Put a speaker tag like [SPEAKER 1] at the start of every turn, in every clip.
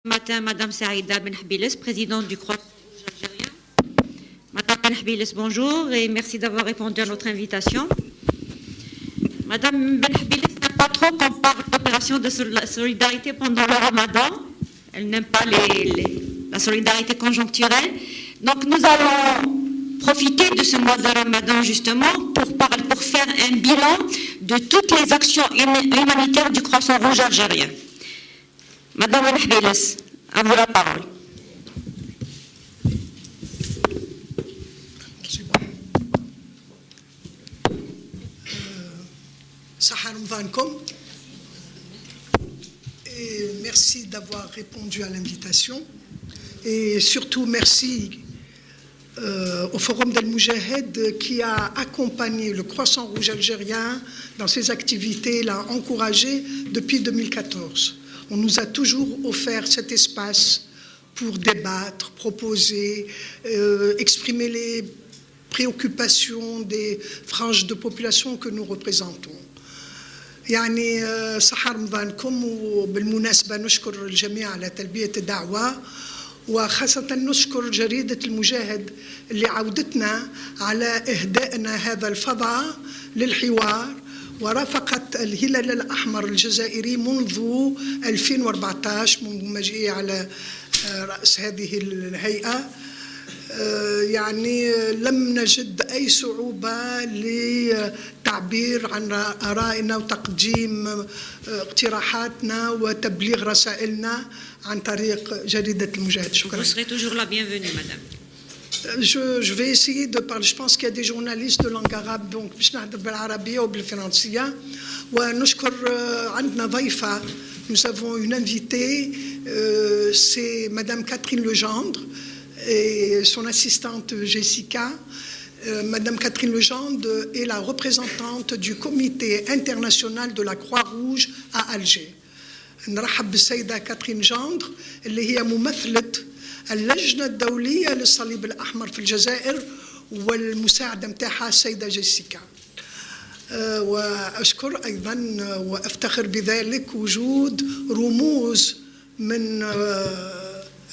[SPEAKER 1] Matin, Madame Saïda Benhbilis, présidente du Croissant Rouge algérien. Madame Benhbilis, bonjour et merci d'avoir répondu à notre invitation. Madame Benhbilis n'aime pas trop qu'on parle d'opération de solidarité pendant le Ramadan. Elle n'aime pas la solidarité conjoncturelle. Donc nous allons profiter de ce mois de Ramadan justement pour faire un bilan de toutes les actions humanitaires du Croissant Rouge algérien. Madame Benhbilis, à vous la parole.
[SPEAKER 2] Sahar Mvankom, et merci d'avoir répondu à l'invitation et surtout merci au Forum d'Al Moujahid qui a accompagné le Croissant Rouge algérien dans ses activités, l'a encouragé depuis 2014. On nous a toujours offert cet espace pour débattre, proposer, exprimer les préoccupations des franges de population que nous représentons. يعني صحة رمضانكم وبالمناسبة نشكر الجميع على تلبية الدعوة وخاصة نشكر جريدة المجاهد اللي عودتنا على إهدائنا هذا الفضاء للحوار ورافقت الهلال الأحمر الجزائري منذ 2014 منذ مجيئي على رأس هذه الهيئة. يعني لم نجد أي صعوبة للتعبير عن آرائنا وتقديم اقتراحاتنا وتبليغ رسائلنا عن طريق جريدة المجاهد. شكرا.
[SPEAKER 1] Vous serez toujours la bienvenue, madame.
[SPEAKER 2] Je vais essayer de parler. Je pense qu'il y a des journalistes de langue arabe, donc باش نهضر بالعربية وبالفرنسية. ونشكر عندنا ضيفة. Nous avons une invitée, c'est Madame Catherine Legendre et son assistante Jessica. Madame Catherine Legendre est la représentante du comité international de la Croix-Rouge à Alger. نرحب بالسيدة كاترين جاندر اللي هي ممثلة اللجنة الدولية للصليب الأحمر في الجزائر والمساعدة متاعها السيدة جيسيكا. وأشكر أيضا وأفتخر بذلك وجود رموز من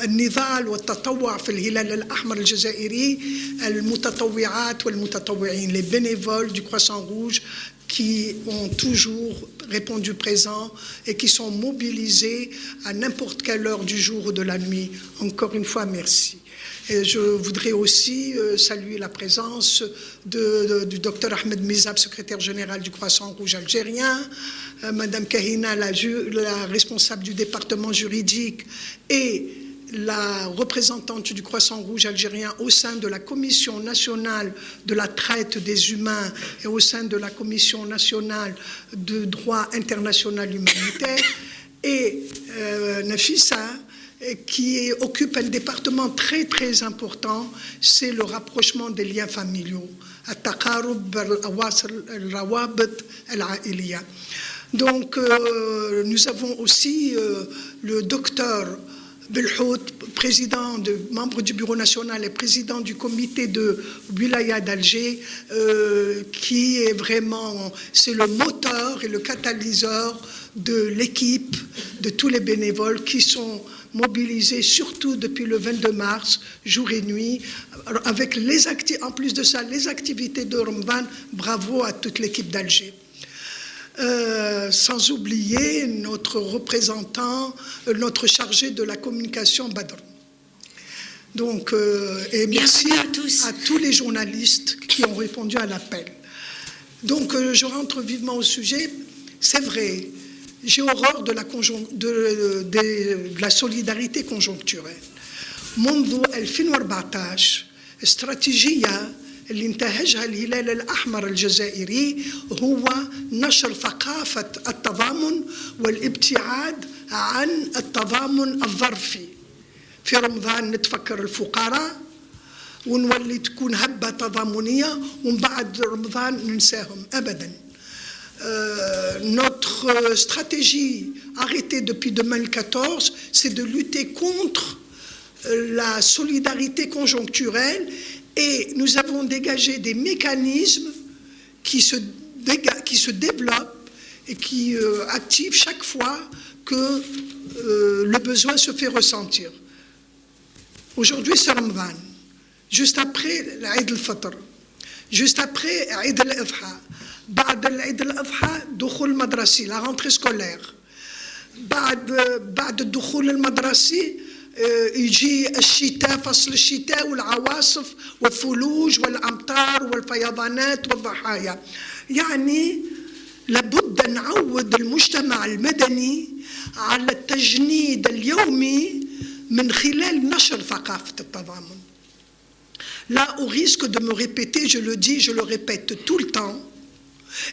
[SPEAKER 2] النضال والتطوع في الهلال الأحمر الجزائري المتطوعات والمتطوعين les bénévoles du Croissant Rouge qui ont toujours répondu présent et qui sont mobilisés à n'importe quelle heure du jour ou de la nuit. Encore une fois, merci. Et je voudrais aussi saluer la présence du docteur Ahmed Mizab, secrétaire général du Croissant Rouge algérien, Madame Kahina, la responsable du département juridique et la représentante du Croissant Rouge algérien au sein de la Commission nationale de la traite des humains et au sein de la Commission nationale de droit international humanitaire, et Nafissa, qui occupe un département très très important, c'est le rapprochement des liens familiaux. Donc nous avons aussi le docteur Belhout, membre du bureau national et président du comité de Wilaya d'Alger, qui est vraiment, c'est le moteur et le catalyseur de l'équipe, de tous les bénévoles qui sont mobilisés, surtout depuis le 22 mars, jour et nuit, avec en plus de ça, les activités de Ramadan. Bravo à toute l'équipe d'Alger. Sans oublier notre représentant, notre chargé de la communication Badr. Donc, et merci à tous les journalistes qui ont répondu à l'appel. Donc, je rentre vivement au sujet. C'est vrai, j'ai horreur de la solidarité conjoncturelle. منذ 2014 استراتيجية اللي انتهجها الهلال الأحمر الجزائري هو نشر ثقافة التضامن والابتعاد عن التضامن الظرفي. في رمضان نتفكر الفقراء ونولي تكون هبة تضامنية ومن بعد رمضان ننساهم أبدا. Notre stratégie arrêtée depuis 2014, c'est de lutter contre la solidarité conjoncturelle. Et nous avons dégagé des mécanismes qui se développent et qui active chaque fois que le besoin se fait ressentir. Aujourd'hui, c'est Ramadan. Juste après l'Aïd al-Fitr. Juste après l'Aïd al-Adha. بعد العيد الأضحى دخول مدرسي la rentrée scolaire. بعد الدخول المدرسي يجي الشتاء فصل الشتاء والعواصف والثلوج والأمطار والفيضانات والضحايا. يعني لابد نعود المجتمع المدني على التجنيد اليومي من خلال نشر ثقافة التضامن. Là, au risque de me répéter, je le dis, je le répète tout le temps,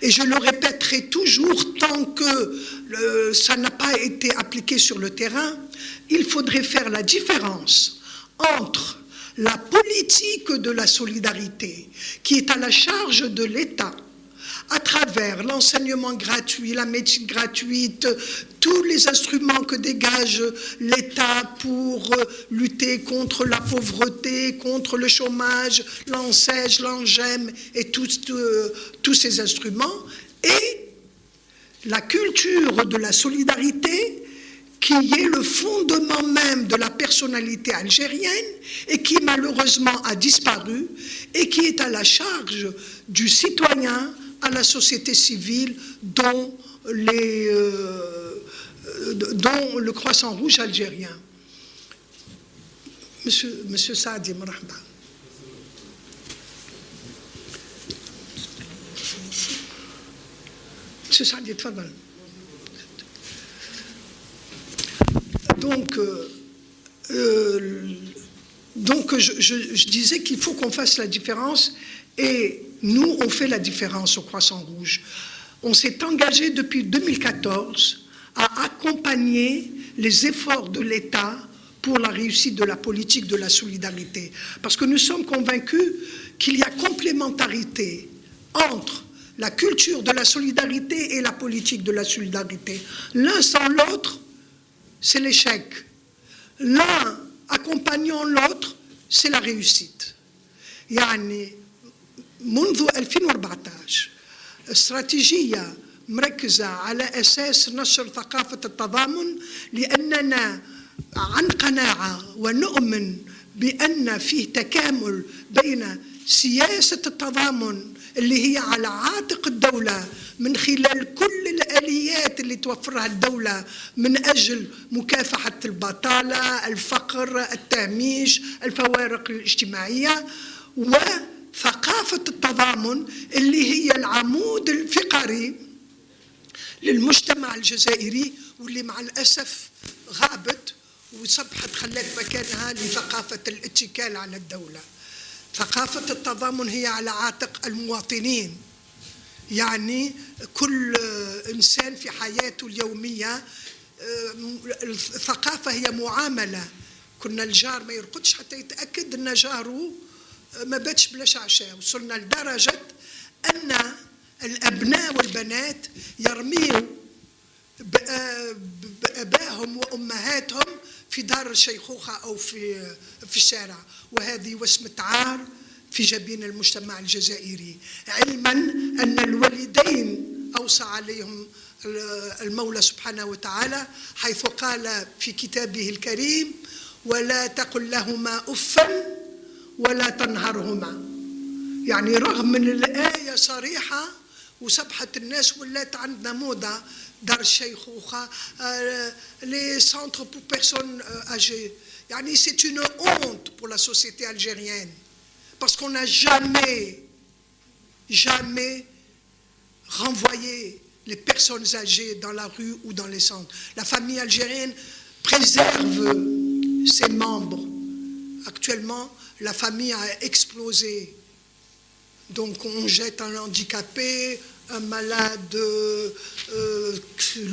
[SPEAKER 2] et je le répéterai toujours tant que ça n'a pas été appliqué sur le terrain, il faudrait faire la différence entre la politique de la solidarité qui est à la charge de l'État à travers l'enseignement gratuit, la médecine gratuite, tous les instruments que dégage l'État pour lutter contre la pauvreté, contre le chômage, l'ANSES, l'ANGEM et tous ces instruments, et la culture de la solidarité qui est le fondement même de la personnalité algérienne et qui malheureusement a disparu et qui est à la charge du citoyen, à la société civile dont le Croissant Rouge algérien. Monsieur Saadi, marhaba. Monsieur Saadi, tfadal. Donc je disais qu'il faut qu'on fasse la différence, et nous, on fait la différence au Croissant Rouge. On s'est engagé depuis 2014 à accompagner les efforts de l'État pour la réussite de la politique de la solidarité. Parce que nous sommes convaincus qu'il y a complémentarité entre la culture de la solidarité et la politique de la solidarité. L'un sans l'autre, c'est l'échec. L'un accompagnant l'autre, c'est la réussite. يعني منذ 2014 استراتيجية مركزة على أساس نشر ثقافة التضامن، لأننا عن قناعة ونؤمن بأن فيه تكامل بين سياسة التضامن اللي هي على عاتق الدولة من خلال كل الآليات اللي توفرها الدولة من أجل مكافحة البطالة، الفقر، التهميش، الفوارق الاجتماعية، وثقافة التضامن اللي هي العمود الفقري للمجتمع الجزائري، واللي مع الأسف غابت وصبحت خلت مكانها لثقافة الاتكال على الدولة. ثقافة التضامن هي على عاتق المواطنين، يعني كل إنسان في حياته اليومية. الثقافة هي معاملة. كنا الجار ما يرقدش حتى يتأكد أن جاره ما باتش بلاش عشاء. وصلنا لدرجة أن الأبناء والبنات يرميوا بأبائهم وأمهاتهم في دار الشيخوخة أو في الشارع، وهذه وسمة عار في جبين المجتمع الجزائري، علما أن الوالدين أوصى عليهم المولى سبحانه وتعالى حيث قال في كتابه الكريم: ولا تقل لهما أفا ولا تنهرهما. يعني رغم من الآية صريحة وصبحت الناس ولات عندنا موضة دار الشيخوخة، les centres pour personnes âgées. يعني c'est une honte pour la société algérienne parce qu'on n'a jamais renvoyé les personnes âgées dans la rue ou dans les centres. La famille algérienne préserve ses membres. Actuellement, la famille a explosé. Donc on jette un handicapé, un malade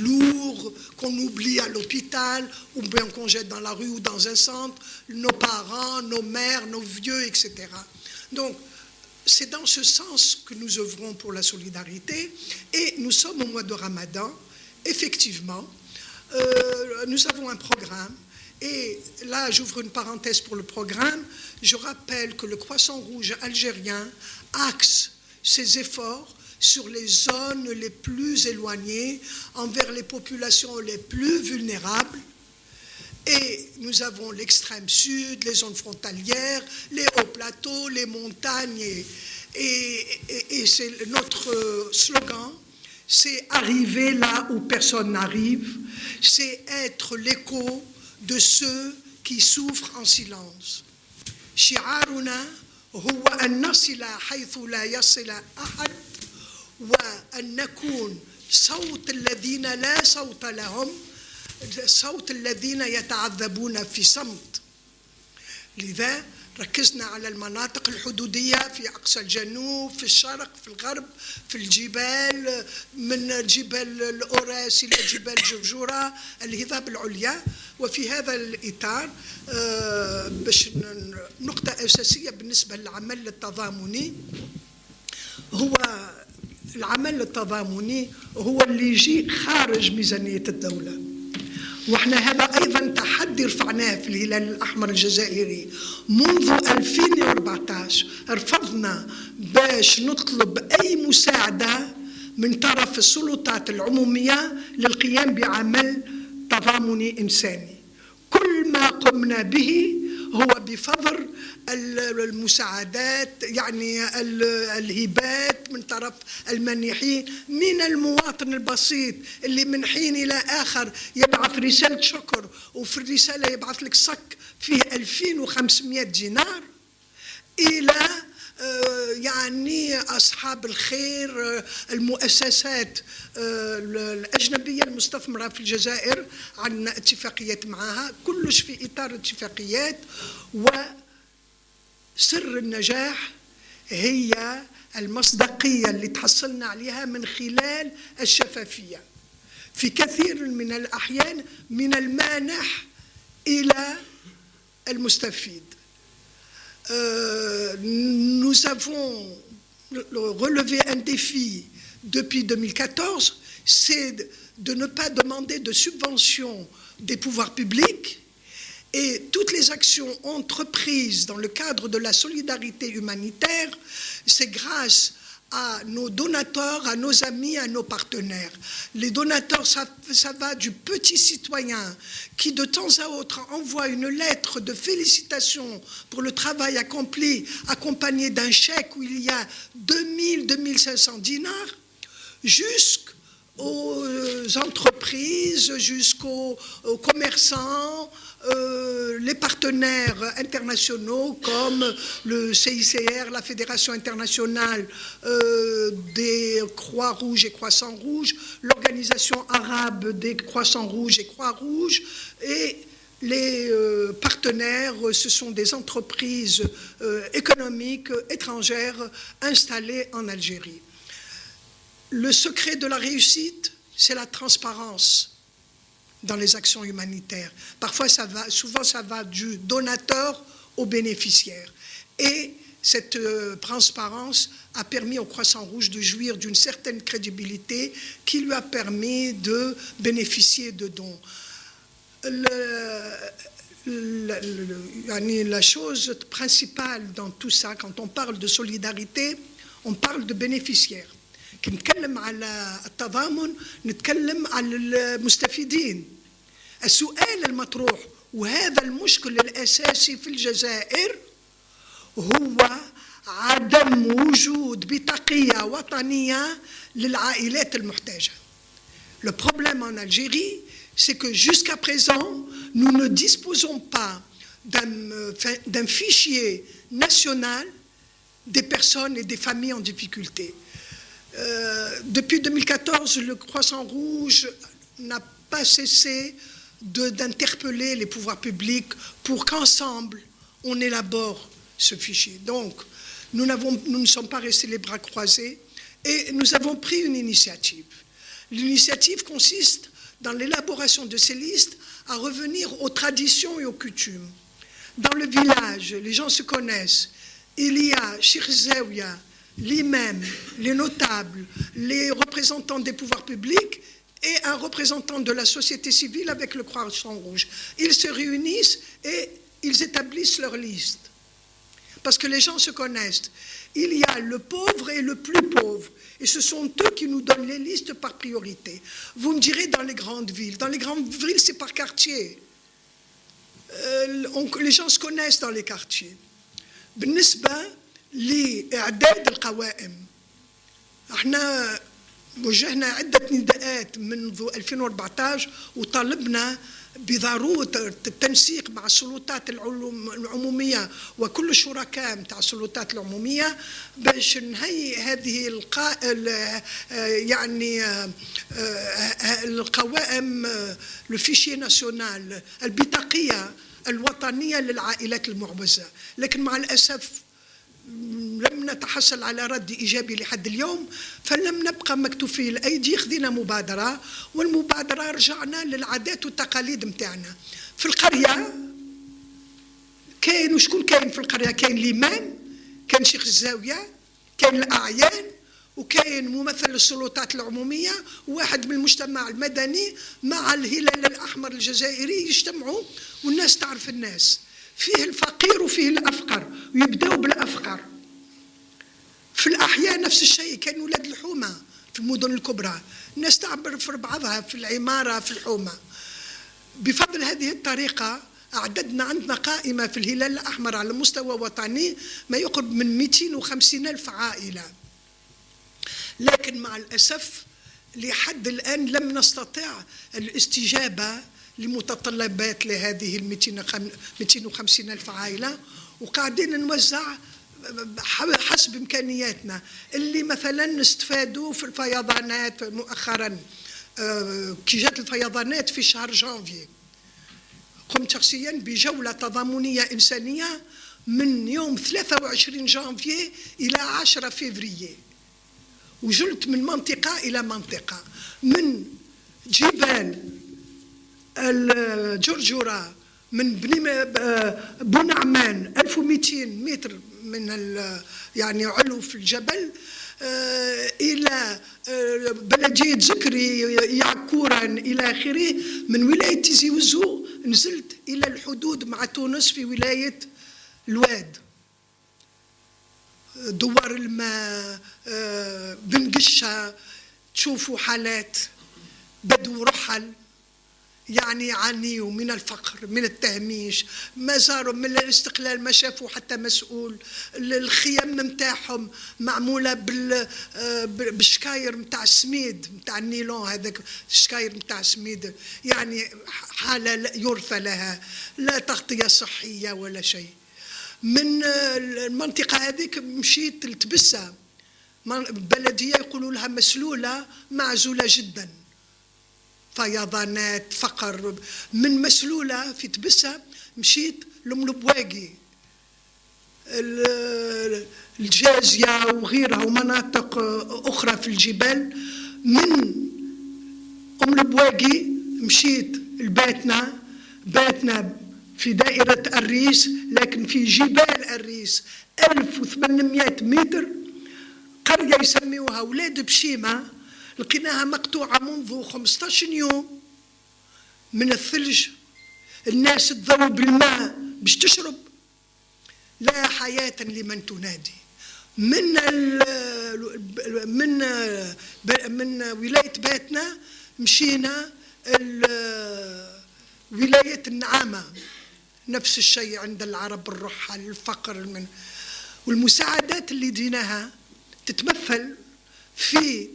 [SPEAKER 2] lourd qu'on oublie à l'hôpital, ou bien qu'on jette dans la rue ou dans un centre, nos parents, nos mères, nos vieux, etc. Donc c'est dans ce sens que nous œuvrons pour la solidarité, et nous sommes au mois de Ramadan. Effectivement, nous avons un programme, et là j'ouvre une parenthèse pour le programme. Je rappelle que le Croissant Rouge algérien axe ses efforts sur les zones les plus éloignées, envers les populations les plus vulnérables. Et nous avons l'extrême sud, les zones frontalières, les hauts plateaux, les montagnes. Et c'est notre slogan, c'est arriver là où personne n'arrive, c'est être l'écho de ceux qui souffrent en silence. شعارنا هو أن نصل حيث لا يصل أحد وأن نكون صوت الذين لا صوت لهم صوت الذين يتعذبون في صمت. لذا ركزنا على المناطق الحدودية في أقصى الجنوب، في الشرق، في الغرب، في الجبال، من جبال الأوراس إلى جبال جرجورة، الهضاب العليا. وفي هذا الإطار باش نقطة أساسية بالنسبة للعمل التضامني، هو العمل التضامني هو اللي يجي خارج ميزانية الدولة. واحنا هذا ايضا تحدي رفعناه في الهلال الاحمر الجزائري منذ 2014. رفضنا باش نطلب اي مساعده من طرف السلطات العموميه للقيام بعمل تضامني انساني. كل ما قمنا به هو بفضل المساعدات، يعني الهبات من طرف المنيحين، من المواطن البسيط اللي من حين إلى آخر يبعث رسالة شكر وفي الرسالة يبعث لك صك فيه 2500 دينار، إلى يعني أصحاب الخير، المؤسسات الأجنبية المستثمرة في الجزائر، عندنا اتفاقيات معها، كلش في إطار اتفاقيات. وسر النجاح هي المصداقية اللي تحصلنا عليها من خلال الشفافية في كثير من الأحيان من المانح إلى المستفيد. Nous avons relevé un défi depuis 2014, c'est de ne pas demander de subventions des pouvoirs publics, et toutes les actions entreprises dans le cadre de la solidarité humanitaire, c'est grâce à nos donateurs, à nos amis, à nos partenaires. Les donateurs, ça va du petit citoyen qui de temps à autre envoie une lettre de félicitations pour le travail accompli, accompagné d'un chèque où il y a 2500 dinars, jusqu'aux entreprises, jusqu'aux commerçants, les partenaires internationaux comme le CICR, la Fédération internationale des Croix-Rouges et Croissants-Rouges, l'Organisation arabe des Croissants-Rouges et Croix-Rouges, et les partenaires, ce sont des entreprises économiques étrangères installées en Algérie. Le secret de la réussite, c'est la transparence dans les actions humanitaires. Parfois, souvent ça va du donateur au bénéficiaire. Et cette transparence a permis au Croissant-Rouge de jouir d'une certaine crédibilité qui lui a permis de bénéficier de dons. La chose principale dans tout ça, quand on parle de solidarité, on parle de bénéficiaires. كي نتكلم على التضامن نتكلم على المستفيدين. السؤال المطروح وهذا المشكل الأساسي في الجزائر هو عدم وجود بطاقية وطنية للعائلات المحتاجة. Le problème en Algérie, c'est que jusqu'à présent, nous ne disposons pas d'un fichier national des personnes et des familles en difficulté. Depuis 2014, le Croissant-Rouge n'a pas cessé d'interpeller les pouvoirs publics pour qu'ensemble, on élabore ce fichier. Donc, nous ne sommes pas restés les bras croisés et nous avons pris une initiative. L'initiative consiste, dans l'élaboration de ces listes, à revenir aux traditions et aux coutumes. Dans le village, les gens se connaissent. Il y a Cheikh Zaouia, l'imam, les notables, les représentants des pouvoirs publics et un représentant de la société civile avec le Croissant Rouge. Ils se réunissent et ils établissent leur liste. parce que les gens se connaissent. Il y a le pauvre et le plus pauvre. Et ce sont eux qui nous donnent les listes par priorité. Vous me direz dans les grandes villes. Dans les grandes villes, c'est par quartier. Les gens se connaissent dans les quartiers. بالنسبة لإعداد القوائم، احنا وجهنا عدة نداءات منذ 2014 وطالبنا بضرورة التنسيق مع السلطات العمومية وكل الشركاء متاع السلطات العمومية باش نهيئ هذه يعني القوائم الفيشي ناسيونال البطاقية الوطنية للعائلات المعوزة. لكن مع الأسف لم نتحصل على رد إيجابي لحد اليوم، فلم نبقى مكتوفي الأيدي. خذينا مبادرة، والمبادرة رجعنا للعادات والتقاليد متاعنا. في القرية كاين وشكون كاين في القرية؟ كاين الإمام، كاين شيخ الزاوية، كاين الأعيان، وكاين ممثل السلطات العمومية، وواحد من المجتمع المدني مع الهلال الأحمر الجزائري يجتمعوا والناس تعرف الناس. فيه الفقير وفيه الأفقر، ويبدأوا بالأفقر. في الأحياء نفس الشيء، كان ولاد الحومة في المدن الكبرى، الناس تعبر في بعضها في العمارة في الحومة. بفضل هذه الطريقة أعددنا عندنا قائمة في الهلال الأحمر على مستوى وطني ما يقرب من 250,000 عائلة. لكن مع الأسف لحد الآن لم نستطع الاستجابة لمتطلبات لهذه 250,000 عائلة، وقاعدين نوزع حسب إمكانياتنا. اللي مثلا نستفادوا في الفيضانات مؤخرا، كي جات الفيضانات في شهر جانفي، قمت شخصيا بجولة تضامنية إنسانية من يوم 23 جانفي إلى 10 فيفريي، وجلت من منطقة إلى منطقة، من جبال الجرجرة من بونعمان 1200 متر من يعني علو في الجبل إلى بلدية زكري يعكورا إلى آخره. من ولاية تيزي وزو نزلت إلى الحدود مع تونس في ولاية الواد، دوار الماء، بن قشة، تشوفوا حالات بدو رحل يعني يعانيوا من الفقر، من التهميش، ما زاروا من الاستقلال ما شافوا حتى مسؤول. الخيام متاعهم معمولة بالشكاير متاع السميد متاع النيلون، هذاك الشكاير متاع السميد، يعني حالة يرثى لها، لا تغطية صحية ولا شيء. من المنطقة هذيك مشيت لتبسة، بلدية يقولوا لها مسلولة معزولة جدا، فيضانات، فقر. من مسلولة في تبسة مشيت لملبواقي، الجازية وغيرها ومناطق أخرى في الجبال. من لبواقي مشيت باتنا في دائرة الريس، لكن في جبال الريس 1800 متر، قرية يسميوها ولاد بشيمة، لقيناها مقطوعة منذ 15 يوم من الثلج. الناس تذوب الماء باش تشرب، لا حياة لمن تنادي. من ولاية باتنا مشينا ولاية النعامة، نفس الشيء عند العرب، الرحل، الفقر. والمساعدات اللي ديناها تتمثل في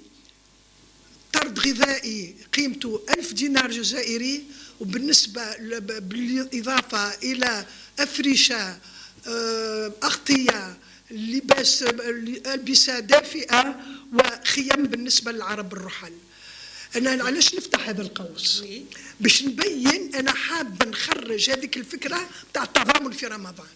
[SPEAKER 2] طرد غذائي قيمته 1000 دينار جزائري، وبالنسبة بالإضافة إلى أفرشة، أغطية، لباس، ألبسة دافئة، وخيم بالنسبة للعرب الرحل. أنا علاش نفتح هذا القوس؟ باش نبين أنا حابة نخرج هذيك الفكرة تاع التضامن في رمضان.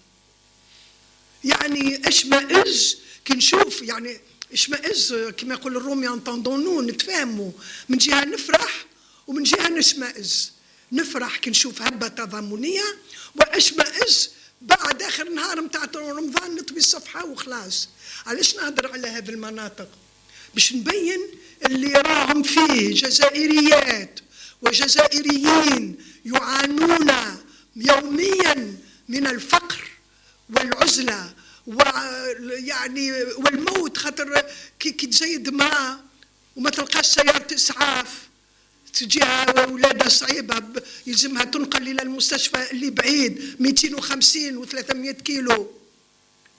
[SPEAKER 2] يعني اشمئز كي نشوف، يعني اشمئز كما يقول الرومي انتندونو، نتفاهموا، من جهة نفرح ومن جهة نشمئز. نفرح كي نشوف هبة تضامنية، واشمئز بعد آخر نهار متاع رمضان نطوي الصفحة وخلاص. علاش نهضر على هذه المناطق؟ باش نبين اللي راهم فيه جزائريات وجزائريين يعانون يوميا من الفقر والعزلة ويعني والموت خاطر كي تزيد ماء وما تلقاش سيارة إسعاف تجيها ولادها صعيبة يلزمها تنقل إلى المستشفى اللي بعيد 250 و300 كيلو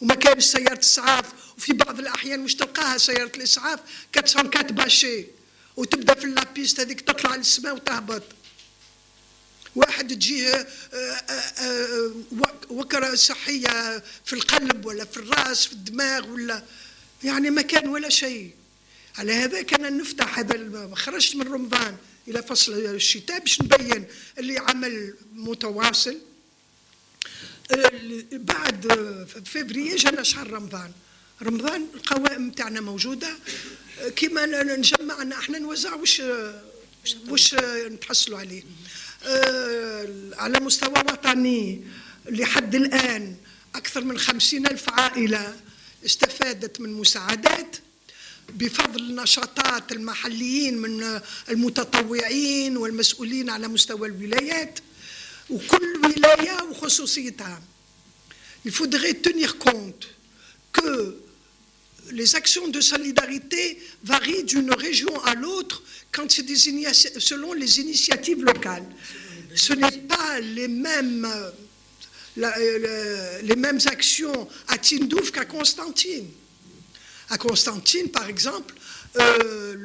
[SPEAKER 2] وما كانش سيارة إسعاف، وفي بعض الأحيان مش تلقاها سيارة الإسعاف 404 باشي وتبدأ في اللابيست هذيك تطلع للسماء وتهبط. واحد تجيه وكرة صحية في القلب ولا في الرأس في الدماغ ولا يعني ما كان ولا شيء. على هذا كان نفتح هذا خرجت من رمضان إلى فصل الشتاء باش نبين اللي عمل متواصل. بعد فبراير جانا شهر رمضان القوائم نتاعنا موجودة كيما نجمعنا احنا نوزع وش نتحصلوا عليه. على مستوى وطني لحد الآن أكثر من 50,000 عائلة استفادت من مساعدات بفضل النشاطات المحليين من المتطوعين والمسؤولين على مستوى الولايات وكل ولاية وخصوصيتها. Il faudrait tenir compte que les actions de solidarité varient d'une région à l'autre quand c'est selon les initiatives locales. Ce n'est pas les mêmes actions à Tindouf qu'à Constantine. À Constantine, par exemple,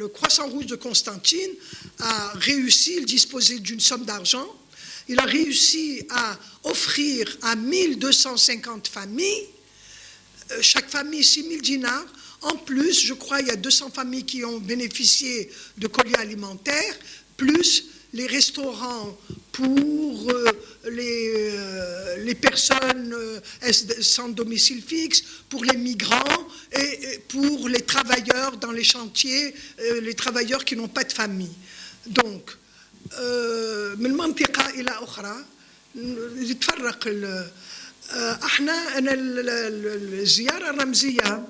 [SPEAKER 2] le Croissant Rouge de Constantine a réussi, il disposait d'une somme d'argent, il a réussi à offrir à 1250 familles, chaque famille 6 000 dinars. En plus, je crois il y a 200 familles qui ont bénéficié de colis alimentaires, plus les restaurants pour les personnes sans domicile fixe, pour les migrants et pour les travailleurs dans les chantiers, les travailleurs qui n'ont pas de famille. Donc, من منطقة إلى أخرى يتفرق احنا أنا الزيارة الرمزية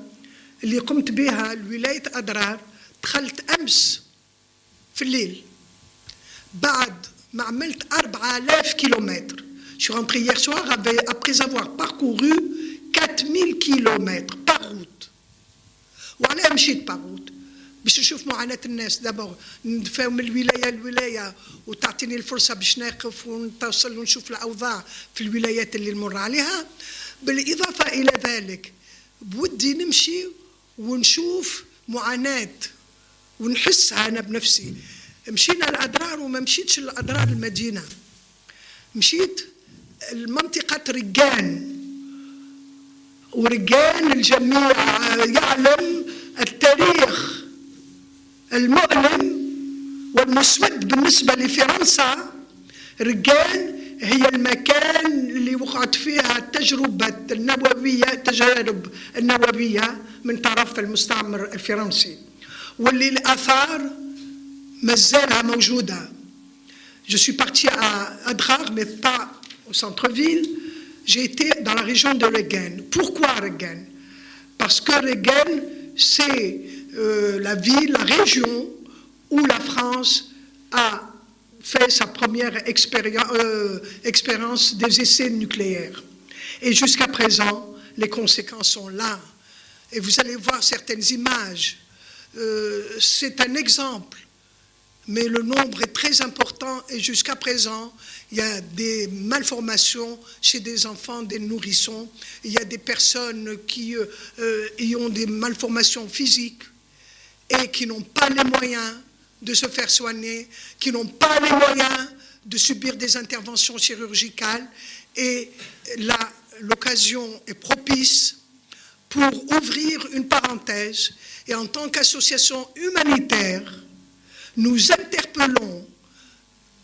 [SPEAKER 2] اللي قمت بها لولاية أضرار دخلت أمس في الليل بعد ما عملت 4000 kilomètres. Je suis rentré hier soir après avoir parcouru 4000 kilomètres par route. وعلاه مشيت par route باش نشوف معاناة الناس دابا ندفاو من الولاية للولاية وتعطيني الفرصة باش نقف ونتصل ونشوف الأوضاع في الولايات اللي نمر عليها. بالإضافة إلى ذلك بودي نمشي ونشوف معاناة ونحسها أنا بنفسي. مشينا الأضرار وما مشيتش الأضرار المدينة، مشيت المنطقة رجان، ورجان الجميع يعلم التاريخ المؤلم والمسود بالنسبة لفرنسا. رجان هي المكان اللي وقعت فيها تجارب النووية من طرف المستعمر الفرنسي واللي الآثار مازالها موجودة. Je suis partie à Adrar, mais pas au centre-ville. J'ai été dans la région de Regen. Pourquoi Regen? Parce que Regen, c'est la ville, la région où la France a fait sa première expérience des essais nucléaires. Et jusqu'à présent, les conséquences sont là. Et vous allez voir certaines images. C'est un exemple. Mais le nombre est très important et jusqu'à présent, il y a des malformations chez des enfants, des nourrissons. Il y a des personnes qui y ont des malformations physiques et qui n'ont pas les moyens de se faire soigner, qui n'ont pas les moyens de subir des interventions chirurgicales. Et là, l'occasion est propice pour ouvrir une parenthèse. Et en tant qu'association humanitaire, nous interpellons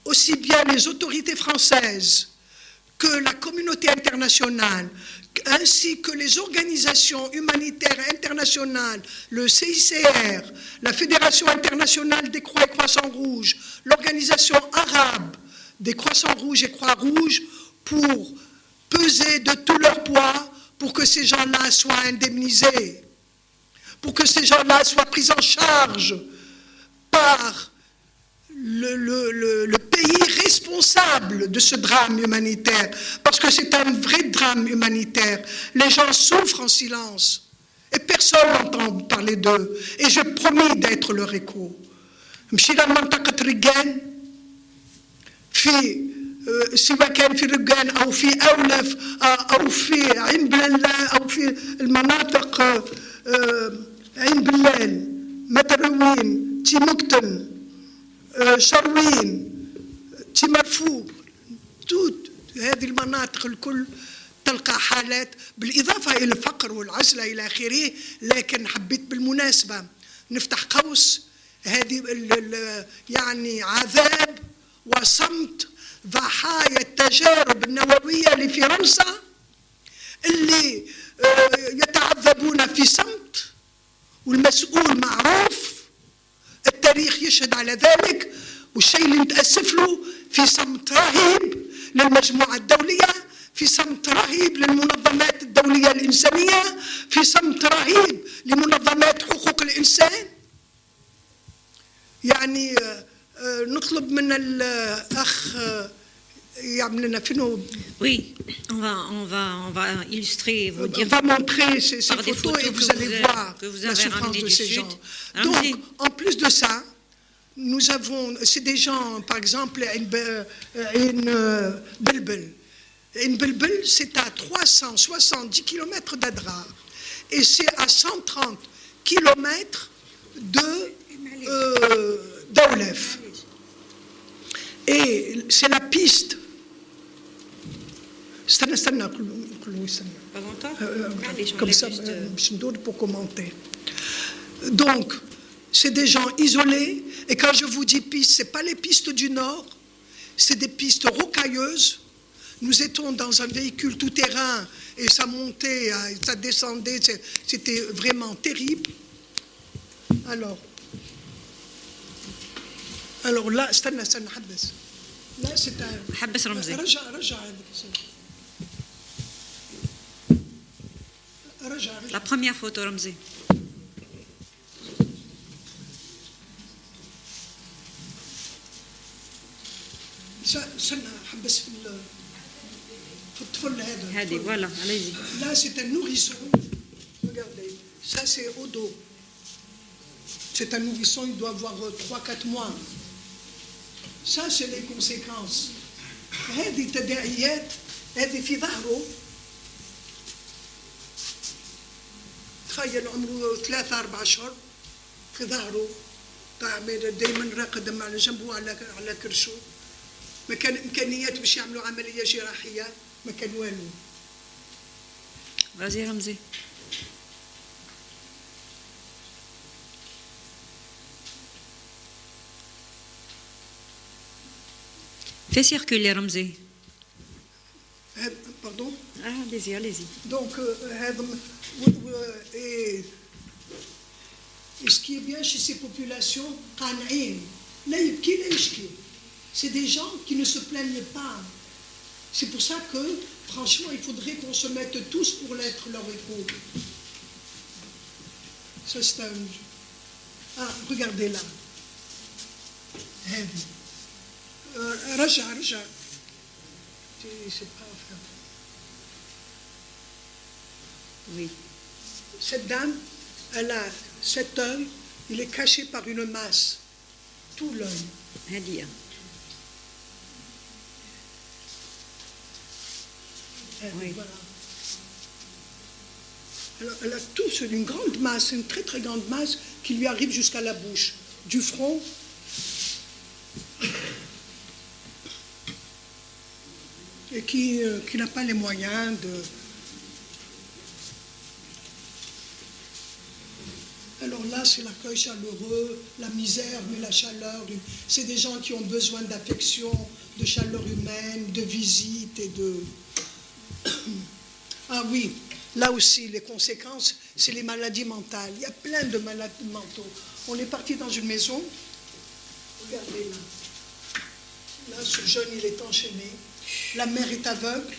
[SPEAKER 2] aussi bien les autorités françaises que la communauté internationale, ainsi que les organisations humanitaires internationales, le CICR, la Fédération internationale des Croix et Croissants Rouges, l'organisation arabe des Croissants Rouges et Croix Rouges, pour peser de tout leur poids pour que ces gens-là soient indemnisés, pour que ces gens-là soient pris en charge par le pays responsable de ce drame humanitaire, parce que c'est un vrai drame humanitaire. Les gens souffrent en silence et personne n'entend parler d'eux. Et je promets d'être leur écho. مشينا لمنطقة رقان في سواء كان في رقان أو في أولف أو في عين بلال أو في المناطق عين بلال متروين تيمكتن شروين تيمرفوق هذه المناطق الكل تلقى حالات بالإضافة إلى الفقر والعزلة إلى آخره. لكن حبيت بالمناسبة نفتح قوس هذه يعني عذاب وصمت ضحايا التجارب النووية اللي في فرنسا اللي يتعذبون في صمت والمسؤول معروف، التاريخ يشهد على ذلك. والشيء اللي نتأسف له في صمت رهيب للمجموعة الدولية، في صمت رهيب للمنظمات الدولية الإنسانية، في صمت رهيب لمنظمات حقوق الإنسان. يعني نطلب من الأخ يعمل لنا فينو.
[SPEAKER 1] Oui, on va illustrer, vous dire
[SPEAKER 2] On va montrer ces
[SPEAKER 1] par des
[SPEAKER 2] photos et
[SPEAKER 1] photos
[SPEAKER 2] vous allez voir
[SPEAKER 1] que vous
[SPEAKER 2] la
[SPEAKER 1] avez
[SPEAKER 2] souffrance
[SPEAKER 1] ramenées
[SPEAKER 2] de
[SPEAKER 1] du
[SPEAKER 2] ces
[SPEAKER 1] Sud.
[SPEAKER 2] gens.
[SPEAKER 1] Allons-y.
[SPEAKER 2] Donc, en plus de ça, nous avons, c'est des gens, par exemple, une Belbel. Une Belbel, c'est à 370 km d'Adrar. Et c'est à 130 km d'Aoulef. Et c'est la piste. Comme ça, pour commenter. Donc, c'est des gens isolés. Et quand je vous dis piste, ce n'est pas les pistes du Nord, c'est des pistes rocailleuses. Nous étions dans un véhicule tout-terrain et ça montait, ça descendait, c'était vraiment terrible. Alors là, là c'est un...
[SPEAKER 1] حبس رمزي. La première photo رمزي.
[SPEAKER 2] حبس في الطفل هذا.
[SPEAKER 1] هذه voilà, allez-y.
[SPEAKER 2] Là, c'est un nourrisson. Regardez, ça c'est au dos. C'est un nourrisson, il doit avoir 3-4 mois. Ça, c'est les conséquences. هذه تداعيات، هذه في ظهره. تخيل عمره 3-4 أشهر في ظهره، دائما راقد على جنبه على كرشه. ما كان إمكانيات باش يعملوا عملية جراحية، ما كان والو.
[SPEAKER 1] Vas-y رمزي. Fais circuler رمزي.
[SPEAKER 2] Pardon?
[SPEAKER 1] Allez-y, allez-y.
[SPEAKER 2] Donc, et ce qui est bien chez ces populations, c'est des gens qui ne se plaignent pas. C'est pour ça que, franchement, il faudrait qu'on se mette tous pour être leur écho. Ça, c'est un... Ah, regardez là. Raja. C'est pas à faire.
[SPEAKER 1] Oui.
[SPEAKER 2] Cette dame, elle a cet œil, il est caché par une masse. Tout l'œil.
[SPEAKER 1] هدية. Oui.
[SPEAKER 2] Voilà. Alors, elle a tout sur une grande masse, une très très grande masse qui lui arrive jusqu'à la bouche, du front. Et qui n'a pas les moyens de... Alors là, c'est l'accueil chaleureux, la misère, mais la chaleur. C'est des gens qui ont besoin d'affection, de chaleur humaine, de visite et de... Ah oui, là aussi, les conséquences, c'est les maladies mentales. Il y a plein de maladies mentaux. On est parti dans une maison. Regardez là. Là, ce jeune, il est enchaîné. La mère est aveugle.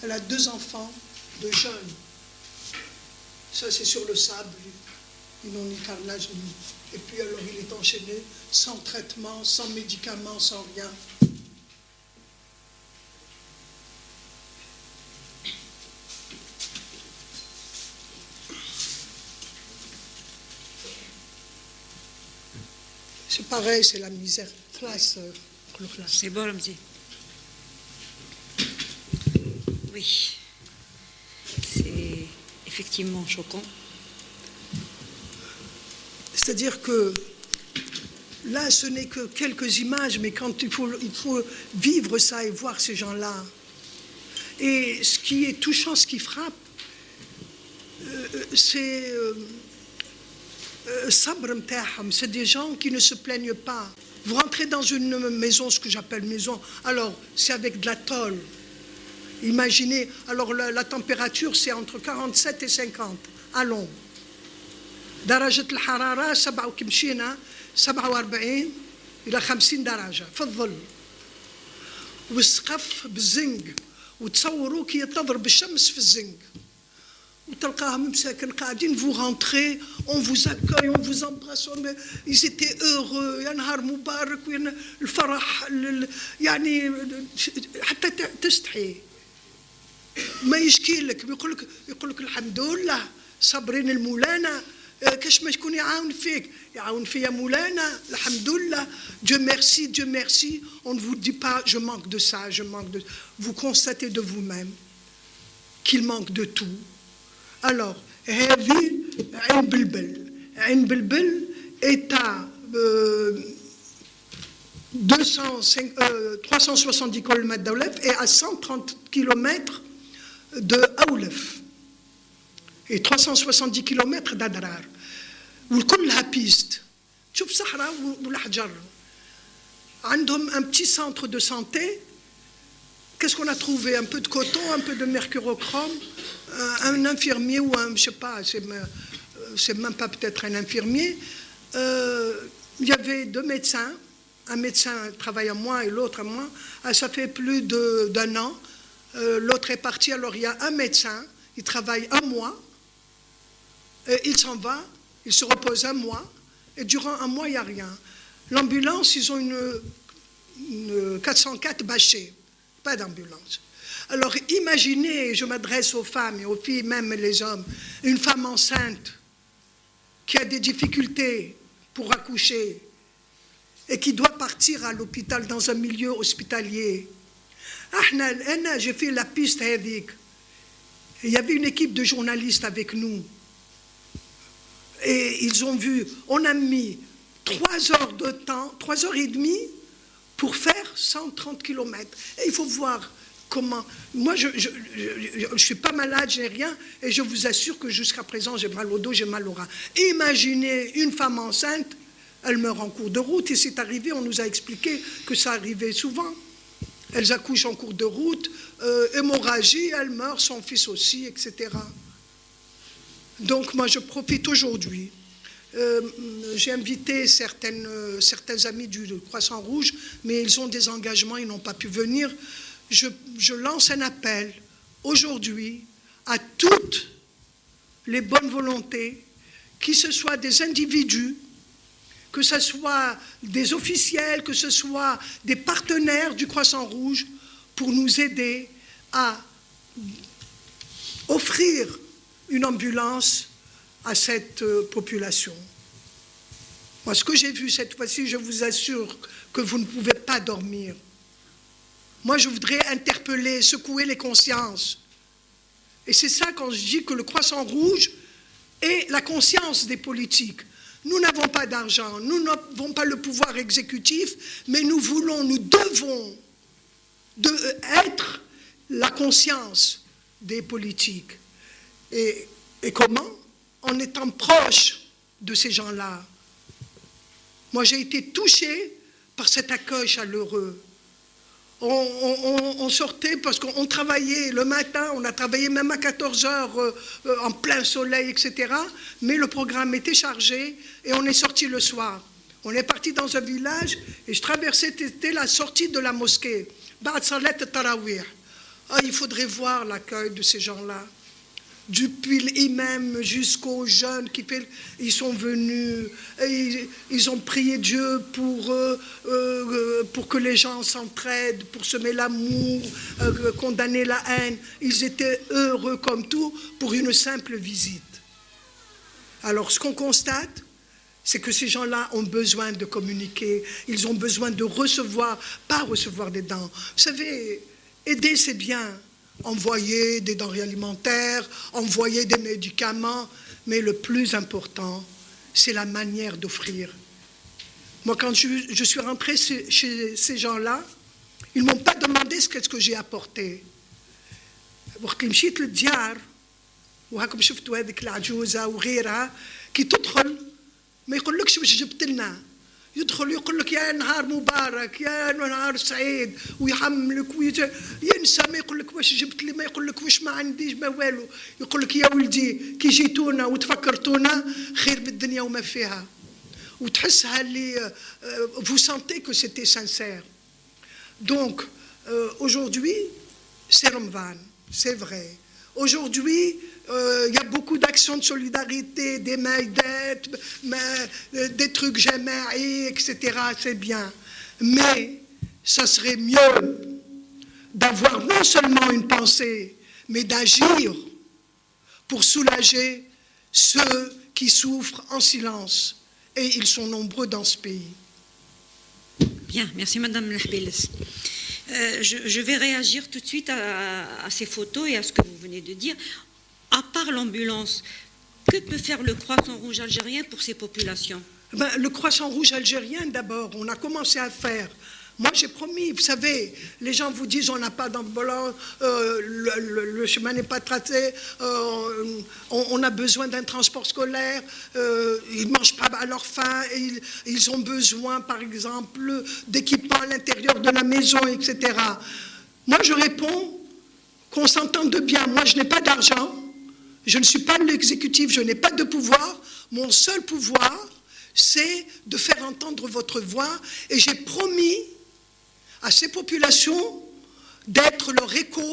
[SPEAKER 2] Elle a 2 enfants de jeunes. Ça, c'est sur le sable. ils n'ont ni carnage ni. Et puis alors il est enchaîné sans traitement, sans médicaments, sans rien. C'est pareil, c'est la misère. Classe.
[SPEAKER 1] C'est bon, Ramzi. Oui, c'est effectivement choquant.
[SPEAKER 2] C'est-à-dire que là, ce n'est que quelques images, mais quand il faut vivre ça et voir ces gens-là. Et ce qui est touchant, ce qui frappe, c'est sabr mtaham, c'est des gens qui ne se plaignent pas. Vous rentrez dans une maison, ce que j'appelle maison, alors c'est avec de la tôle. Imaginez, alors la température c'est entre 47 et 50 à l'ombre. درجة الحرارة 47 إلى 50 درجة في الظل والسقف بالزنق وتصوروا كي تضرب الشمس في الزنق وتلقاهم مساكن قاعدين vous rentrez on vous accueille on vous embrasse ils étaient heureux يا نهار مبارك الفرح يعني حتى تستحي ما يشكي لك يقول لك الحمد لله صابرين المولانا كاش ما شكون يعاون فيك يعاون فيا مولانا الحمد لله Dieu merci on ne vous dit pas je manque de ça je manque de vous constatez de vous-même qu'il manque de tout alors هذه عين بلبل عين بلبل est à 370 km d'Aoulef et à 130 km de Aoulef et 370 km d'Adrar وكلها بيست تشوف صحراء والحجر عندهم un petit centre de santé. Qu'est-ce qu'on a trouvé? Un peu de coton, un peu de mercurochrome, un infirmier ou un, je sais pas, c'est même pas peut-être un infirmier. Il y avait 2 médecins, un médecin travaille à moi et l'autre à moi. Ça fait plus d'un an. L'autre est parti, alors il y a un médecin, il travaille un mois, et il s'en va, il se repose un mois, et durant un mois, il n'y a rien. L'ambulance, ils ont une 404 bâchée, pas d'ambulance. Alors imaginez, je m'adresse aux femmes et aux filles, même les hommes, une femme enceinte qui a des difficultés pour accoucher et qui doit partir à l'hôpital dans un milieu hospitalier. J'ai fait la piste هذيك. Il y avait une équipe de journalistes avec nous. Et ils ont vu, on a mis 3 heures de temps, 3 heures et demie pour faire 130 km. Et il faut voir comment... Moi, je ne suis pas malade, je n'ai rien, et je vous assure que jusqu'à présent, j'ai mal au dos, j'ai mal au rein. Imaginez une femme enceinte, elle meurt en cours de route, et c'est arrivé, on nous a expliqué que ça arrivait souvent. Elles accouchent en cours de route, hémorragie, elle meurt, son fils aussi, etc. Donc moi je profite aujourd'hui. J'ai invité certains amis du Croissant Rouge, mais ils ont des engagements, ils n'ont pas pu venir. Je lance un appel aujourd'hui à toutes les bonnes volontés, que ce soit des individus, que ce soit des officiels, que ce soit des partenaires du Croissant Rouge, pour nous aider à offrir une ambulance à cette population. Moi, ce que j'ai vu cette fois-ci, je vous assure que vous ne pouvez pas dormir. Moi, je voudrais interpeller, secouer les consciences. Et c'est ça quand je dis que le Croissant Rouge est la conscience des politiques. Nous n'avons pas d'argent, nous n'avons pas le pouvoir exécutif, mais nous devons être la conscience des politiques. Et comment? En étant proche de ces gens-là. Moi, j'ai été touchée par cet accueil chaleureux. On sortait parce qu'on travaillait le matin, on a travaillé même à 14 heures en plein soleil, etc. Mais le programme était chargé et on est sorti le soir. On est parti dans un village et je traversais, c'était la sortie de la mosquée. Il faudrait voir l'accueil de ces gens-là. depuis l'imam jusqu'aux jeunes ils sont venus, et ils ont prié Dieu pour que les gens s'entraident, pour semer l'amour, condamner la haine. Ils étaient heureux comme tout pour une simple visite. Alors, ce qu'on constate, c'est que ces gens-là ont besoin de communiquer, ils ont besoin de recevoir, pas recevoir des dents. Vous savez, aider, c'est bien. Envoyer des denrées alimentaires, envoyer des médicaments, mais le plus important, c'est la manière d'offrir. Moi, quand je suis rentrée chez ces gens-là, ils ne m'ont pas demandé ce que j'ai apporté. وقت مشيت للديار وهاكم شفتوا هذيك العجوزة وغيرها كي تدخل ما يقولكش واش جبت لنا، يدخل يقول لك يا نهار مبارك يا نهار سعيد ويحملك ينسى، ما يقول لك واش جبت لي، ما يقول لك واش ما عنديش ما والو، يقول لك يا ولدي كي جيتونا وتفكرتونا خير بالدنيا وما فيها. وتحسها اللي vous sentez que c'était sincère. Donc aujourd'hui c'est Ramadan, c'est vrai. Aujourd'hui il y a beaucoup d'actions de solidarité, des maïdettes, des trucs jamaï, etc. C'est bien. Mais ça serait mieux d'avoir non seulement une pensée, mais d'agir pour soulager ceux qui souffrent en silence. Et ils sont nombreux dans ce pays.
[SPEAKER 1] Bien, merci Madame Lahbiles. Je vais réagir tout de suite à ces photos et à ce que vous venez de dire. À part l'ambulance, que peut faire le Croissant Rouge algérien pour ces populations?
[SPEAKER 2] Le Croissant Rouge algérien, d'abord, on a commencé à faire. Moi, j'ai promis, vous savez, les gens vous disent on n'a pas d'ambulance, le chemin n'est pas tracé, on a besoin d'un transport scolaire, ils ne mangent pas à leur faim, ils ont besoin, par exemple, d'équipements à l'intérieur de la maison, etc. Moi, je réponds qu'on s'entende bien. Moi, je n'ai pas d'argent, je ne suis pas l'exécutif, je n'ai pas de pouvoir. Mon seul pouvoir, c'est de faire entendre votre voix, et j'ai promis à ces populations d'être leur écho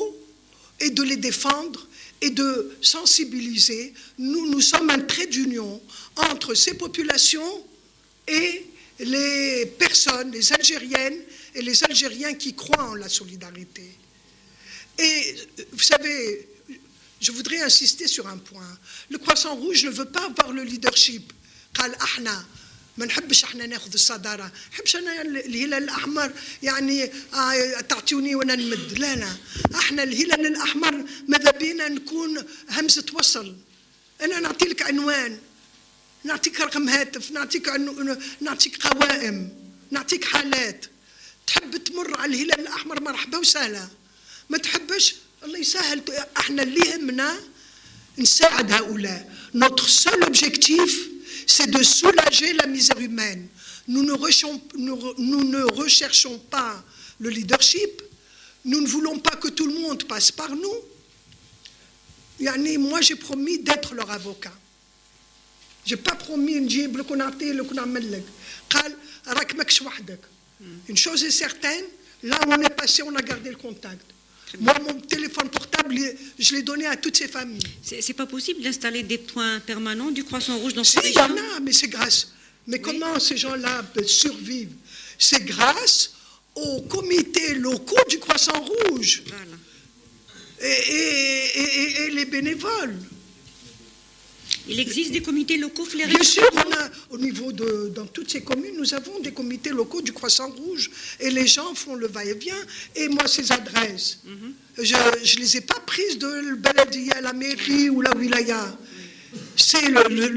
[SPEAKER 2] et de les défendre et de sensibiliser. Nous sommes un trait d'union entre ces populations et les personnes, les Algériennes et les Algériens qui croient en la solidarité. Et vous savez, je voudrais insister sur un point. Le Croissant Rouge ne veut pas avoir le leadership. قال احنا ما نحبش احنا ناخذ الصداره، ما نحبش انا الهلال الاحمر يعني تعطوني وانا نمد، لا احنا الهلال الاحمر ماذا بينا نكون همزه وصل. انا نعطي لك عنوان، نعطيك رقم هاتف، نعطيك قوائم، نعطيك حالات. تحب تمر على الهلال الاحمر مرحبا وسهلا، ما تحبش الله يسهل. احنا اللي يهمنا نساعد هؤلاء. Notre seul objectif, c'est de soulager la misère humaine. Nous ne recherchons pas le leadership, nous ne voulons pas que tout le monde passe par nous. Moi, j'ai promis d'être leur avocat. Je n'ai pas promis نجيب لك ونعطي لك ونعمل لك. قال راك ماكش وحدك. Une chose est certaine, là où on est passé, on a gardé le contact. Moi, mon téléphone portable, je l'ai donné à toutes ces familles.
[SPEAKER 1] C'est pas possible d'installer des points permanents du Croissant Rouge dans
[SPEAKER 2] ces régions? Il y en a, mais c'est grâce. Mais oui. Comment ces gens-là peuvent survivre? C'est grâce aux comités locaux du Croissant Rouge.
[SPEAKER 1] Voilà.
[SPEAKER 2] Et les bénévoles.
[SPEAKER 1] Il existe des comités locaux flairés?
[SPEAKER 2] Bien sûr, au niveau dans toutes ces communes, nous avons des comités locaux du Croissant Rouge et les gens font le va-et-vient. Et moi, ces adresses, je ne les ai pas prises de Baladia, la mairie ou la wilaya. C'est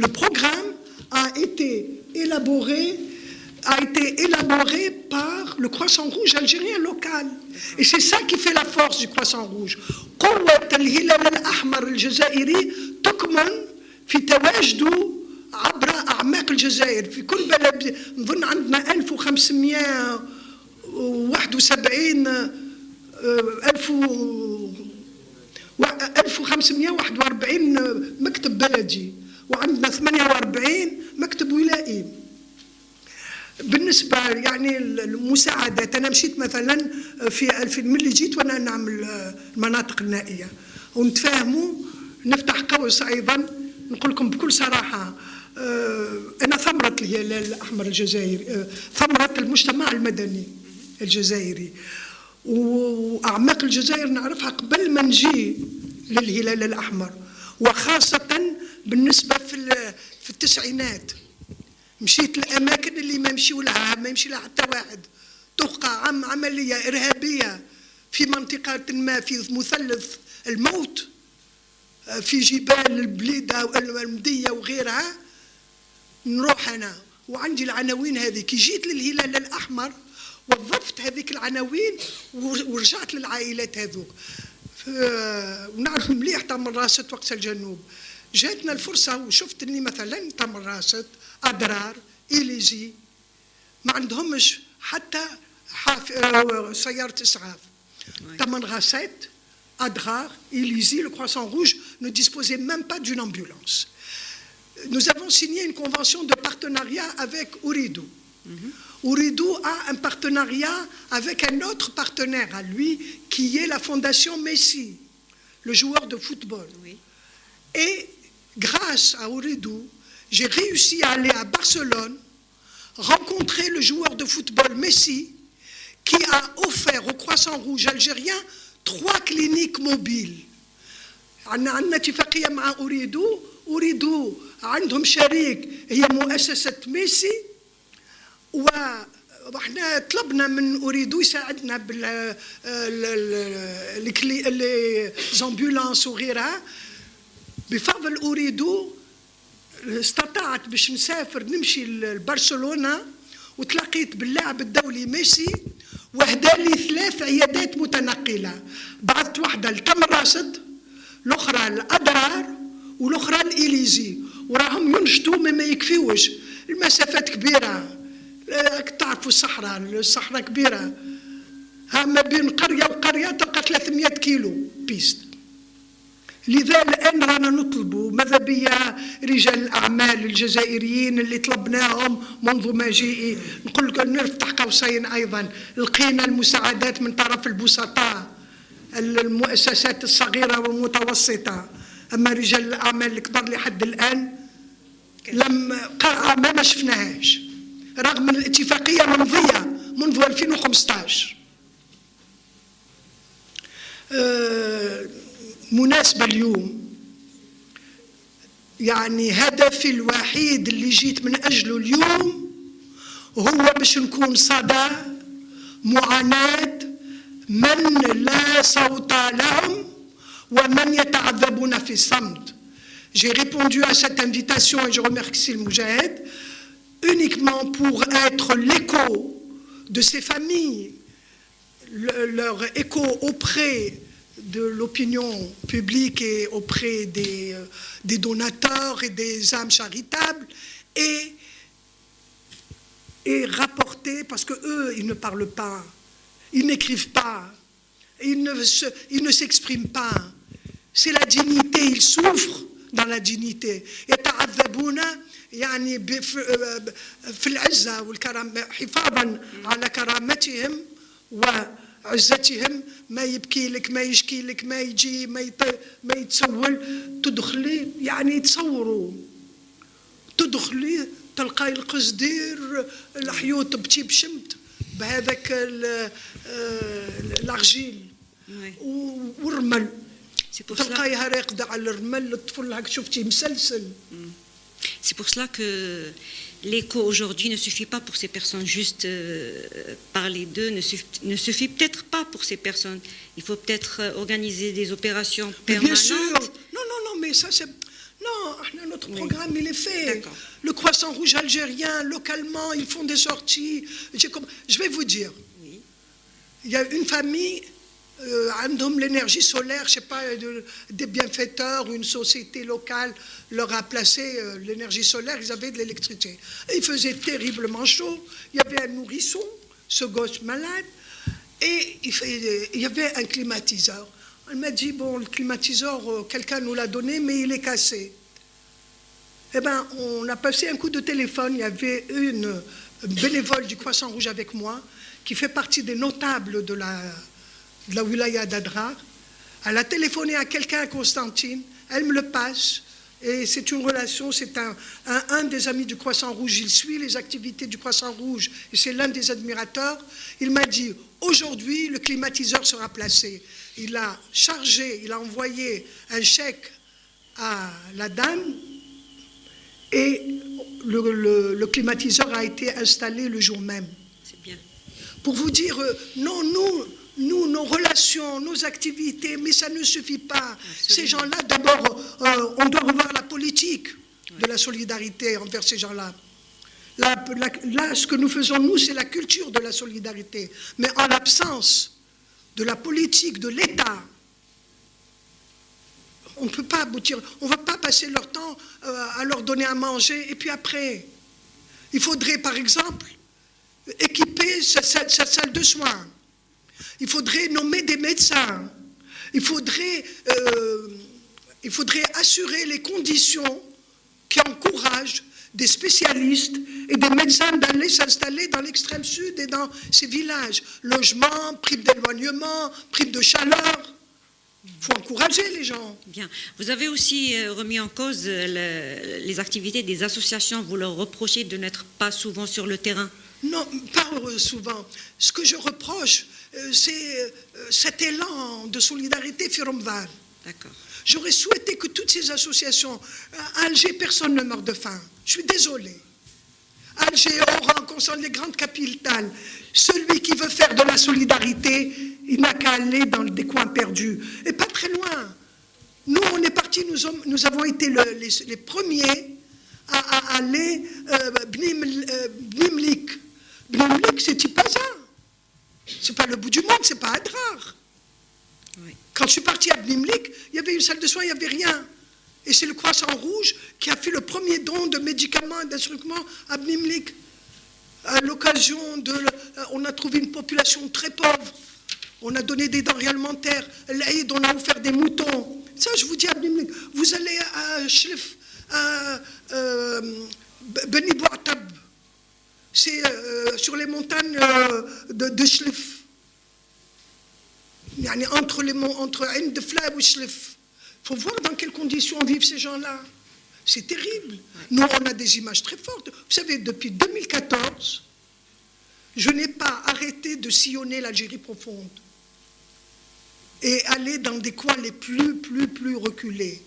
[SPEAKER 2] le programme a été élaboré par le Croissant Rouge algérien local. Et c'est ça qui fait la force du Croissant Rouge. قوة الهلال الأحمر الجزائري تكمن في تواجده عبر أعماق الجزائر في كل بلد. نظن عندنا 1541 مكتب بلدي وعندنا 48 مكتب ولائي. بالنسبة يعني المساعدات، أنا مشيت مثلا في من اللي جيت وأنا نعمل المناطق النائية ونتفاهموا نفتح قوس أيضا نقول لكم بكل صراحة أنا ثمرة الهلال الأحمر الجزائري، ثمرة المجتمع المدني الجزائري، وأعماق الجزائر نعرفها قبل ما نجي للهلال الأحمر، وخاصة بالنسبة في التسعينات مشيت الأماكن اللي ما يمشيوا لها، ما يمشي لها حتى واحد. توقع عملية إرهابية في منطقة ما في مثلث الموت في جبال البليدة والمدية وغيرها، نروح أنا وعندي العناوين هذه. كي جيت للهلال الأحمر وظفت هذيك العناوين ورجعت للعائلات هذوك. ونعرف مليح تمر راست وقت الجنوب، جاتنا الفرصة وشفت أني مثلا تمر راست أدرار إليزي ما عندهمش حتى سيارة إسعاف. تمر راست Adrar, Élysée, le Croissant Rouge ne disposaient même pas d'une ambulance. Nous avons signé une convention de partenariat avec Ooredoo. Ooredoo a un partenariat avec un autre partenaire à lui, qui est la Fondation Messi, le joueur de football. Oui. Et grâce à Ooredoo, j'ai réussi à aller à Barcelone, rencontrer le joueur de football Messi, qui a offert au Croissant Rouge algérien 3 cliniques موبيل. عندنا اتفاقية مع أوريدو عندهم شريك هي مؤسسة ميسي، وإحنا طلبنا من أوريدو يساعدنا بالزامبولانس وغيرها. بفضل أوريدو استطعت باش نسافر نمشي لبرشلونة، وتلاقيت باللاعب الدولي ميسي وهدالي 3 عيادات متنقلة، بعثت واحدة لتمر راست، الأخرى لأدرار، والأخرى لإليزي، وراهم ينشطوا ما يكفيوش، المسافات كبيرة، تعرفوا الصحراء كبيرة، ها ما بين قرية وقرية تلقى 300 كيلو بيست. لذا الآن رانا نطلبوا ماذا بيا رجال الأعمال الجزائريين اللي طلبناهم منذ مجيئي، نقول لكم نفتح قوسين أيضا، لقينا المساعدات من طرف البسطاء المؤسسات الصغيرة والمتوسطة، أما رجال الأعمال الكبار لحد الآن ما شفناهاش رغم الاتفاقية ممضية منذ 2015. مناسبة اليوم، يعني هدفي الوحيد اللي جيت من أجله اليوم هو باش نكون صدى معاناة من لا صوت لهم ومن يتعذبون في الصمت. J'ai répondu à cette invitation et je remercie le Moudjahid uniquement pour être l'écho de ces familles, leur écho auprès de l'opinion publique et auprès des donateurs et des âmes charitables, et rapporter, parce qu'eux, ils ne parlent pas, ils n'écrivent pas, ils ne s'expriment pas. C'est la dignité, ils souffrent dans la dignité. يتعذبون يعني في العزة والكرم حفاظا على كرامتهم وعزتهم. ما يبكي لك، ما يشكي لك، ما يجي ما يتسول، تدخلي يعني تصوروا، تدخلي تلقاي القصدير الحيوط بتي بشمت بهذاك الارجيل والرمل، تلقايها راقده على الرمل، الطفل هاك شفتي مسلسل.
[SPEAKER 1] C'est pour cela que l'écho aujourd'hui ne suffit pas pour ces personnes, juste parler d'eux ne suffit peut-être pas pour ces personnes. Il faut peut-être organiser des opérations permanentes.
[SPEAKER 2] Bien sûr, non, mais ça c'est... Non, notre programme il est fait. D'accord. Le Croissant Rouge algérien, localement, ils font des sorties. Je vais vous dire, oui. Il y a une famille, عندهم l'énergie solaire, je sais pas, des bienfaiteurs, une société locale leur a placé l'énergie solaire, ils avaient de l'électricité. Il faisait terriblement chaud, il y avait un nourrisson, ce gosse malade, et il y avait un climatiseur. Elle m'a dit, bon, le climatiseur, quelqu'un nous l'a donné, mais il est cassé. Eh bien, on a passé un coup de téléphone, il y avait une bénévole du Croissant Rouge avec moi, qui fait partie des notables de la wilaya d'Adrar. Elle a téléphoné à quelqu'un à Constantine, elle me le passe, et c'est une relation, c'est un des amis du Croissant-Rouge, il suit les activités du Croissant-Rouge, et c'est l'un des admirateurs. Il m'a dit, aujourd'hui, le climatiseur sera placé. Il a chargé, il a envoyé un chèque à la dame, et le climatiseur a été installé le jour même.
[SPEAKER 1] C'est bien.
[SPEAKER 2] Pour vous dire, non, nous, nos relations, nos activités, mais ça ne suffit pas.
[SPEAKER 1] Absolument.
[SPEAKER 2] Ces gens-là, d'abord, on doit revoir la politique de la solidarité envers ces gens-là. Là, ce que nous faisons, nous, c'est la culture de la solidarité. Mais en l'absence de la politique, de l'État, on ne peut pas aboutir. On ne va pas passer leur temps à leur donner à manger. Et puis après, il faudrait, par exemple, équiper cette salle de soins. Il faudrait nommer des médecins. Il faudrait assurer les conditions qui encouragent des spécialistes et des médecins d'aller s'installer dans l'extrême sud et dans ces villages. Logement, prime d'éloignement, prime de chaleur. Il faut encourager les gens.
[SPEAKER 1] Bien. Vous avez aussi remis en cause les activités des associations. Vous leur reprochez de n'être pas souvent sur le terrain.
[SPEAKER 2] Non, pas souvent. Ce que je reproche, c'est cet élan de solidarité Firomval.
[SPEAKER 1] D'accord.
[SPEAKER 2] J'aurais souhaité que toutes ces associations, à Alger, personne ne meurt de faim. Je suis désolée. Alger, Oran, concerne les grandes capitales. Celui qui veut faire de la solidarité, il n'a qu'à aller dans des coins perdus. Et pas très loin. Nous, on est partis, nous avons été les premiers à aller Bnimlik. Bnimlik, c'est Tipaza. C'est pas le bout du monde, c'est pas Adrar.
[SPEAKER 1] Oui.
[SPEAKER 2] Quand je suis parti à Bnimlik, il y avait une salle de soins, il n'y avait rien. Et c'est le Croissant-Rouge qui a fait le premier don de médicaments et d'instruments à Bnimlik. À l'occasion on a trouvé une population très pauvre. On a donné des denrées alimentaires. L'Aïd, on a offert des moutons. Ça, je vous dis à Bnimlik. Vous allez à Chlef, à Beni Bouatab. C'est sur les montagnes de Chlef. Entre Ain de Flab et Chlef. Il faut voir dans quelles conditions vivent ces gens-là. C'est terrible. Nous, on a des images très fortes. Vous savez, depuis 2014, je n'ai pas arrêté de sillonner l'Algérie profonde et aller dans des coins les plus reculés,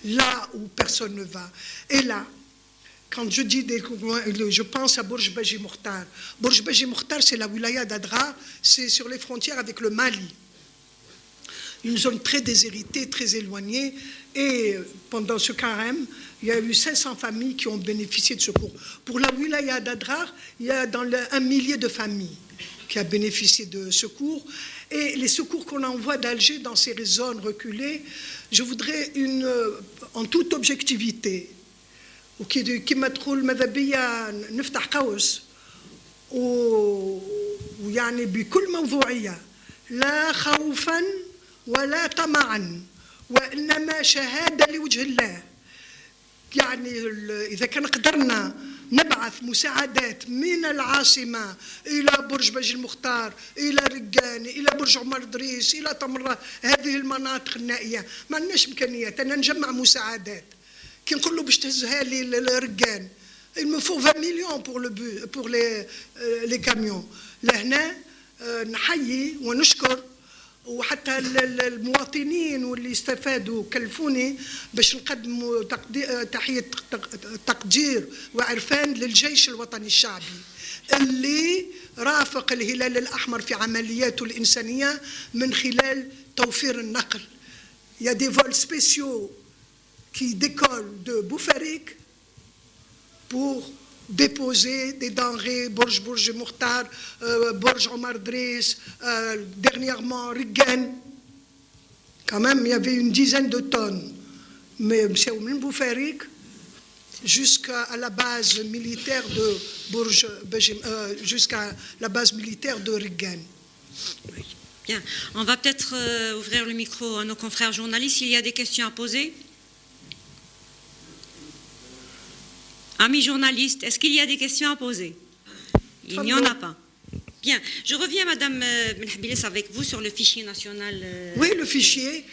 [SPEAKER 2] là où personne ne va. Et là, quand je dis des coins, je pense à Bourj Baji Mokhtar. Bourj Baji Mokhtar, c'est la wilaya d'Adra, c'est sur les frontières avec le Mali. Une zone très déshéritée, très éloignée. Et pendant ce carême, il y a eu 500 familles qui ont bénéficié de secours. Pour la wilaya d'Adrar, il y a un millier de familles qui ont bénéficié de secours. Et les secours qu'on envoie d'Alger dans ces zones reculées, je voudrais en toute objectivité, كما تقول المذهبية نفتح قوس ويعني بكل موضوعية لا خوفا ولا طمعا وإنما شهادة لوجه الله. يعني إذا كان قدرنا نبعث مساعدات من العاصمة إلى برج باجي المختار، إلى رقان، إلى برج عمر دريس، إلى تمرة، هذه المناطق النائية ما عندناش إمكانيات أن نجمع مساعدات. كي نقول له باش تهزها لي الرقان، il me faut 20 millions pour les camions. لهنا نحيي ونشكر وحتى المواطنين واللي استفادوا كلفوني باش نقدموا تحية تقدير وعرفان للجيش الوطني الشعبي اللي رافق الهلال الأحمر في عملياته الإنسانية من خلال توفير النقل. Il y a des vols spéciaux qui décollent de Boufarik pour déposer des denrées, Bourj Mokhtar, Bourj Omar Driss, dernièrement Riggan. Quand même, il y avait une dizaine de tonnes. Mais c'est au même Boufarik jusqu'à la base militaire de jusqu'à la base militaire de Riggan.
[SPEAKER 1] Oui. Bien. On va peut-être ouvrir le micro à nos confrères journalistes. S'il y a des questions à poser. Amis journalistes, est-ce qu'il y a des questions à poser? Il n'y en a pas. Bien, je reviens, Madame Benhabiles, avec vous sur le fichier national.
[SPEAKER 2] Oui, le fichier.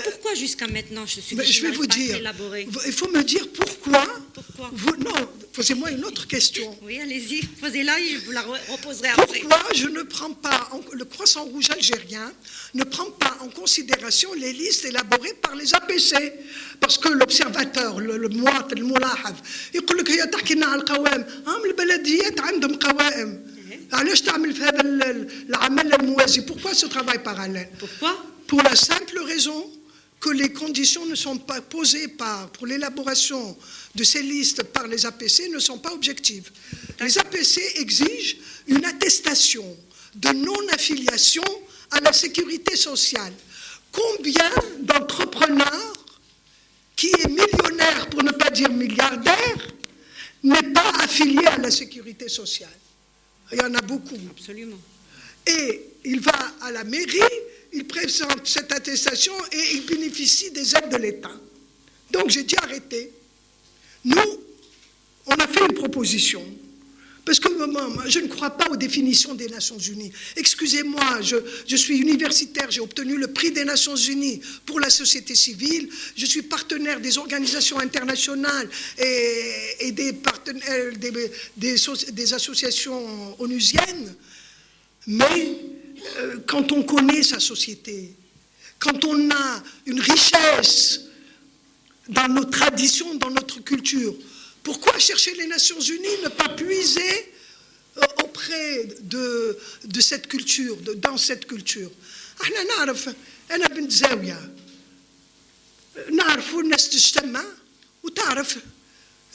[SPEAKER 1] Pourquoi jusqu'à maintenant
[SPEAKER 2] je vais vous dire,
[SPEAKER 1] élaboré?
[SPEAKER 2] il faut me dire pourquoi.
[SPEAKER 1] Pourquoi?
[SPEAKER 2] Non, posez-moi une autre question.
[SPEAKER 1] Oui, allez-y, posez-la et je vous la reposerai après.
[SPEAKER 2] Pourquoi je ne prends pas, le Croissant Rouge algérien ne prend pas en considération les listes élaborées par les APC? Parce que l'observateur, le مواطن الملاحظ يقول لك هي تحكي لنا على القوائم، البلديات عندهم قوائم. علاش تعمل في هذا العمل الموازي؟ Pourquoi ce travail parallèle?
[SPEAKER 1] Pourquoi?
[SPEAKER 2] Pour la simple raison que les conditions ne sont pas posées pour l'élaboration de ces listes par les APC ne sont pas objectives. Les APC exigent une attestation de non-affiliation à la sécurité sociale. Combien d'entrepreneurs qui est millionnaire, pour ne pas dire milliardaire, n'est pas affilié à la sécurité sociale? Il y en a beaucoup.
[SPEAKER 1] Absolument.
[SPEAKER 2] Et il va à la mairie, il présente cette attestation et il bénéficie des aides de l'État. Donc j'ai dit arrêtez. Nous, on a fait une proposition. Parce que je ne crois pas aux définitions des Nations Unies. Excusez-moi, je suis universitaire, j'ai obtenu le prix des Nations Unies pour la société civile. Je suis partenaire des organisations internationales et des partenaires des associations onusiennes. Mais quand on connaît sa société, quand on a une richesse dans nos traditions, dans notre culture, pourquoi chercher les Nations Unies, ne pas puiser auprès de cette culture, dans cette culture? احنا نعرف انا بنت زاويه نعرفوا الناس تجتمع وتعرف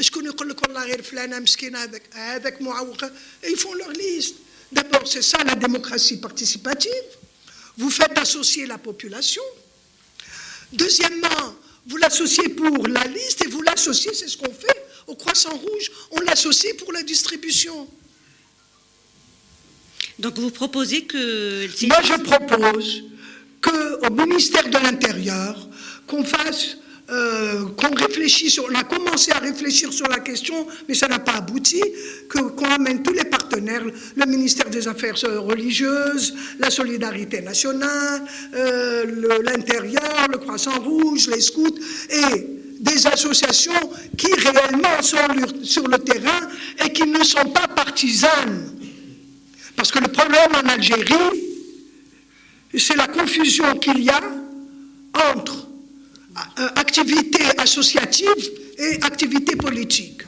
[SPEAKER 2] شكون يقول لك والله غير فلانه مسكين هذاك معوقه. Ils font leur liste. D'abord, c'est ça la démocratie participative. Vous faites associer la population. Deuxièmement, vous l'associez pour la liste et vous l'associez, c'est ce qu'on fait au Croissant Rouge, on l'associe pour la distribution.
[SPEAKER 1] Donc vous proposez que...
[SPEAKER 2] Moi je propose qu'au ministère de l'Intérieur, qu'on fasse, qu'on réfléchisse, on a commencé à réfléchir sur la question, mais ça n'a pas abouti, qu'on amène tous les partenaires, le ministère des Affaires religieuses, la Solidarité nationale, l'Intérieur, le Croissant Rouge, les scouts, et des associations qui réellement sont sur le terrain et qui ne sont pas partisanes. Parce que le problème en Algérie, c'est la confusion qu'il y a entre activité associative et activité politique.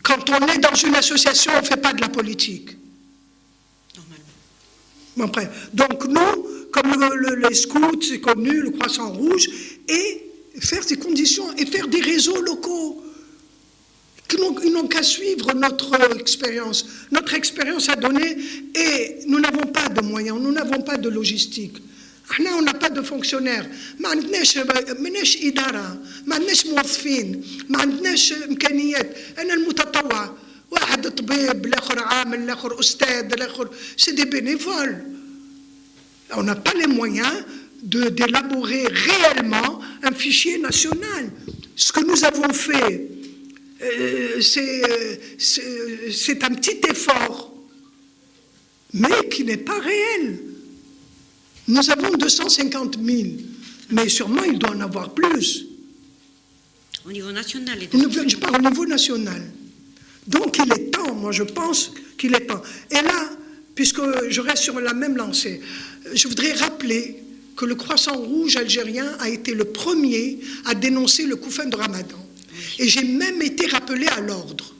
[SPEAKER 2] Quand on est dans une association, on ne fait pas de la politique. Normalement. Donc nous, comme les scouts, c'est connu, le Croissant Rouge, et faire des conditions et faire des réseaux locaux. Ils n'ont qu'à suivre notre expérience. Notre expérience a donné, et nous n'avons pas de moyens, nous n'avons pas de logistique. On n'a pas de fonctionnaires. ما عندناش إدارة، ما عندناش موظفين، ما عندناش إمكانيات. أنا المتطوع، واحد طبيب، الآخر عامل، الآخر أستاذ، الآخر c'est des bénévoles. On n'a pas les moyens d'élaborer réellement un fichier national. Ce que nous avons fait, c'est un petit effort, mais qui n'est pas réel. Nous avons 250 000, mais sûrement il doit en avoir plus.
[SPEAKER 1] Au niveau national.
[SPEAKER 2] Je parle au niveau national. Donc il est temps, moi je pense qu'il est temps. Et là, puisque je reste sur la même lancée, je voudrais rappeler que le Croissant Rouge algérien a été le premier à dénoncer le couffin de Ramadan. Et j'ai même été rappelé à l'ordre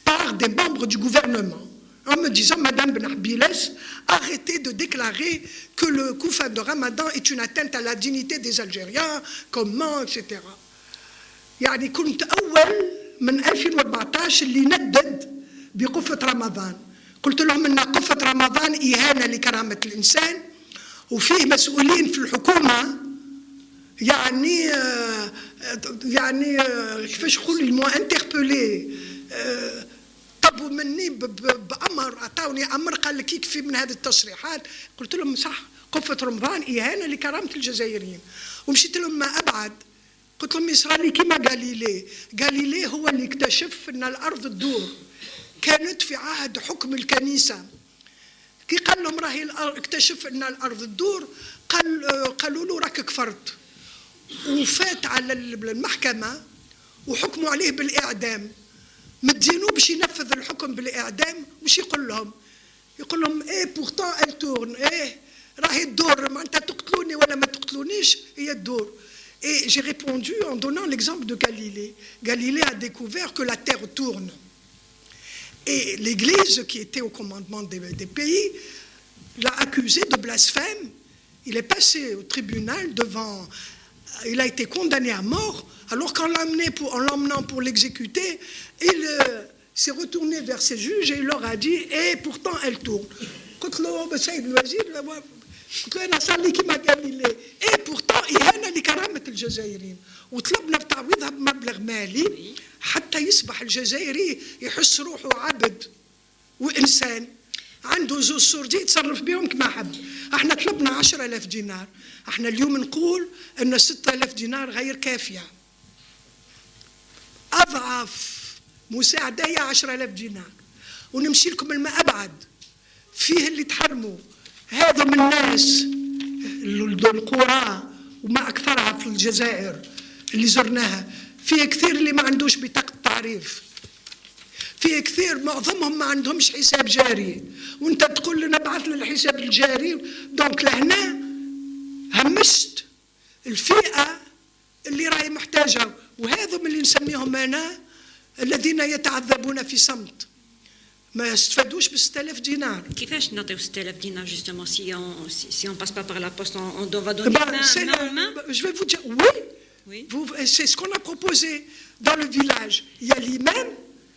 [SPEAKER 2] par des membres du gouvernement en me disant, Madame Benhabiles, arrêtez de déclarer que le couffin de Ramadan est une atteinte à la dignité des Algériens, comment, etc. يعني كنت أول من 2014 اللي ندد بقفة رمضان. قلت لهم أن قفة رمضان إهانة لكرامة الإنسان وفيه مسؤولين في الحكومة يعني كيفاش نقول المو انتربولي طلبوا مني بأمر عطاوني أمر قال لك يكفي من هذه التصريحات. قلت لهم صح قفة رمضان إهانة لكرامة الجزائريين. ومشيت لهم ما أبعد قلت لهم يصرى لي كيما غاليلي هو اللي اكتشف أن الأرض تدور. كانت في عهد حكم الكنيسة كي قال لهم راهي اكتشف ان الارض تدور، قالوا له راك كفرت، وفات على المحكمه وحكموا عليه بالاعدام. مدينوه باش ينفذ الحكم بالاعدام، وش يقول لهم؟ يقول لهم ايه بورتون ال تورن، ايه راهي تدور، ما انت تقتلوني ولا ما تقتلونيش، هي تدور. Et j'ai répondu en donnant l'exemple de Galilée. Galilée a découvert que la Terre tourne. Et l'Église, qui était au commandement des pays, l'a accusé de blasphème. Il est passé au tribunal devant... Il a été condamné à mort, alors qu'en l'emmenant pour l'exécuter, il s'est retourné vers ses juges et il leur a dit « Et pourtant, elle tourne. » قلنا صلي كيما قال لي ايه بورتون اهانه لكرامه الجزائريين، وطلبنا بتعويضها بمبلغ مالي حتى يصبح الجزائري يحس روحه عبد وانسان عنده زوج سردي يتصرف بهم كما حب. احنا طلبنا 10,000 دينار، احنا اليوم نقول ان 6,000 دينار غير كافيه، اضعف مساعده هي 10,000 دينار. ونمشي لكم الماء ابعد، فيه اللي تحرموا هذا من الناس القرى وما أكثرها في الجزائر اللي زرناها، فيه كثير اللي ما عندوش بطاقة تعريف، فيه كثير معظمهم ما عندهمش حساب جاري، وانت تقول لنا ابعث لنا الحساب الجاري. دونك لهنا همشت الفئة اللي راهي محتاجة، وهذم اللي نسميهم أنا الذين يتعذبون في صمت، ما يستفادوش ب 6,000 دينار.
[SPEAKER 1] كيفاش نعطيو 6,000 دينار justement si on passe pas par la poste, on doit donner main en main?
[SPEAKER 2] Je vais vous dire oui. C'est ce qu'on a proposé dans le village. Il y a l'imam,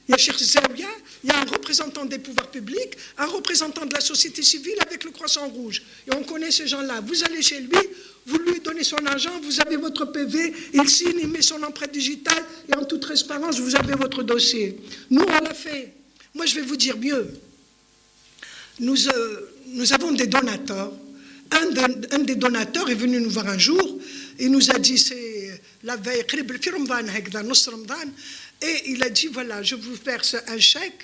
[SPEAKER 2] il y a Cheikh Zaouia, il y a un représentant des pouvoirs publics, un représentant de la société civile avec le Croissant Rouge. Et on connaît ces gens-là. Vous allez chez lui, vous lui donnez son argent, vous avez votre PV, il signe, il met son empreinte digitale et en toute transparence, vous avez votre dossier. Nous, on l'a fait. Moi, je vais vous dire mieux. Nous avons des donateurs. Un des donateurs est venu nous voir un jour. Il nous a dit, c'est la veille, et il a dit, voilà, je vous verse un chèque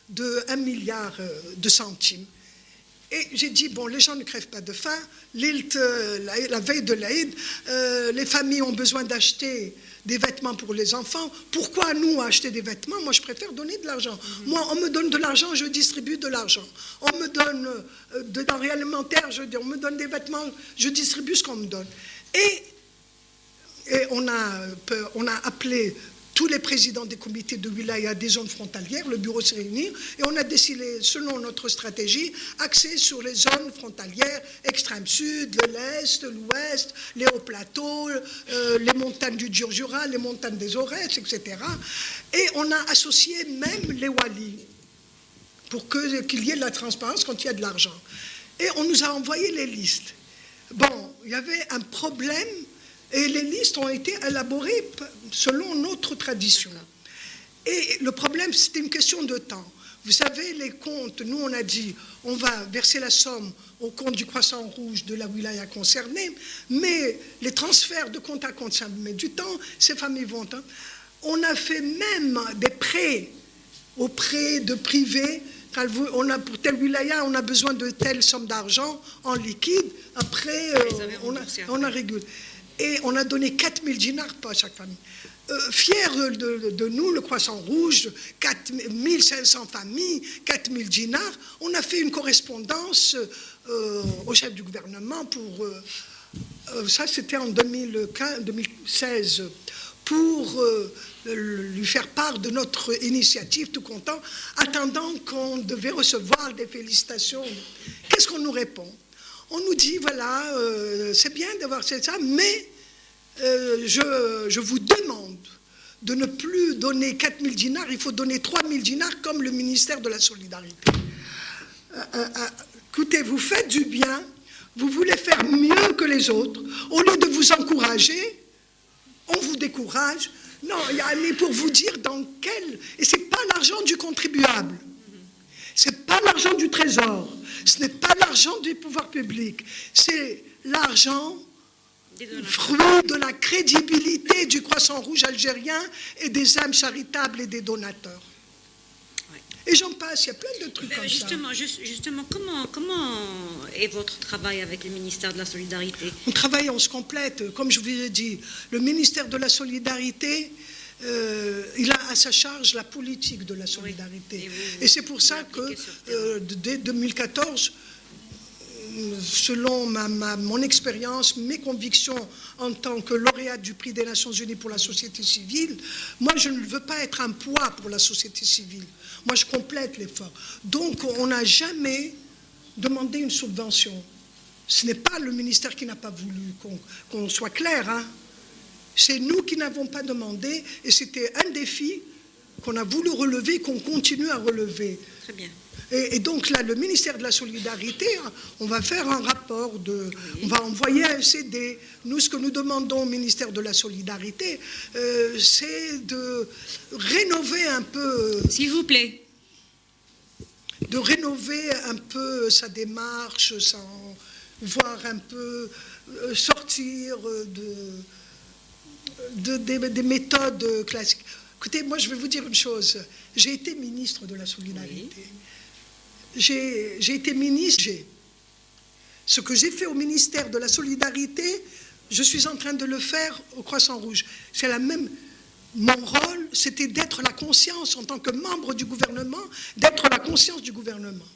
[SPEAKER 2] de 1 milliard de centimes. Et j'ai dit, bon, les gens ne crèvent pas de faim. La veille de l'Aïd, les familles ont besoin d'acheter des vêtements pour les enfants. Pourquoi nous acheter des vêtements? Moi, je préfère donner de l'argent. Moi, on me donne de l'argent, je distribue de l'argent. On me donne de denrées alimentaires, on me donne des vêtements, je distribue ce qu'on me donne. Et on a appelé tous les présidents des comités de wilaya des zones frontalières, le bureau s'est réuni, et on a décidé, selon notre stratégie, axer sur les zones frontalières, extrême sud, l'est, l'ouest, les hauts plateaux, les montagnes du Djurdjura, les montagnes des Aurès, etc. Et on a associé même les walis, pour qu'il y ait de la transparence quand il y a de l'argent. Et on nous a envoyé les listes. Bon, il y avait un problème, et les listes ont été élaborées selon notre tradition. Et le problème, c'était une question de temps. Vous savez, les comptes, nous on a dit, on va verser la somme au compte du Croissant Rouge de la wilaya concernée, mais les transferts de compte à compte, ça met du temps, ces familles vont. Hein. On a fait même des prêts auprès de privés. Pour telle wilaya, on a besoin de telle somme d'argent en liquide. Après, on a régulé. Et on a donné 4 000 dinars à chaque famille. Fiers de nous, le Croissant Rouge, 4 500 familles, 4 000 dinars. On a fait une correspondance au chef du gouvernement pour... ça, c'était en 2016, pour lui faire part de notre initiative, tout content, attendant qu'on devait recevoir des félicitations. Qu'est-ce qu'on nous répond? On nous dit, voilà, c'est bien d'avoir fait ça, mais je vous demande de ne plus donner 4 000 dinars, il faut donner 3 000 dinars comme le ministère de la Solidarité. Écoutez, vous faites du bien, vous voulez faire mieux que les autres, au lieu de vous encourager, on vous décourage. Non, mais pour vous dire dans quel... Et ce n'est pas l'argent du contribuable, ce n'est pas l'argent du trésor, ce n'est pas l'argent du pouvoir public, c'est l'argent fruit de la crédibilité du Croissant Rouge algérien et des âmes charitables et des donateurs. Et j'en passe, il y a plein de trucs comme ça.
[SPEAKER 1] Justement, comment est votre travail avec le ministère de la Solidarité?
[SPEAKER 2] On travaille, on se complète. Comme je vous ai dit, le ministère de la Solidarité, il a à sa charge la politique de la solidarité. Et c'est pour ça que dès 2014, selon mon expérience, mes convictions en tant que lauréate du prix des Nations Unies pour la société civile, moi je ne veux pas être un poids pour la société civile. Moi je complète l'effort. Donc on n'a jamais demandé une subvention. Ce n'est pas le ministère qui n'a pas voulu, qu'on soit clair, hein. C'est nous qui n'avons pas demandé, et c'était un défi qu'on a voulu relever, qu'on continue à relever.
[SPEAKER 1] Très bien.
[SPEAKER 2] Et donc là, le ministère de la Solidarité, on va faire un rapport, on va envoyer un CD. Nous, ce que nous demandons au ministère de la Solidarité, c'est de rénover un peu...
[SPEAKER 1] S'il vous plaît.
[SPEAKER 2] De rénover un peu sa démarche, voir un peu sortir des méthodes classiques. Écoutez, moi, je vais vous dire une chose. J'ai été ministre de la Solidarité. Oui. J'ai été ministre. Ce que j'ai fait au ministère de la Solidarité, je suis en train de le faire au Croissant Rouge. C'est la même... Mon rôle, c'était d'être la conscience, en tant que membre du gouvernement, d'être la conscience du gouvernement.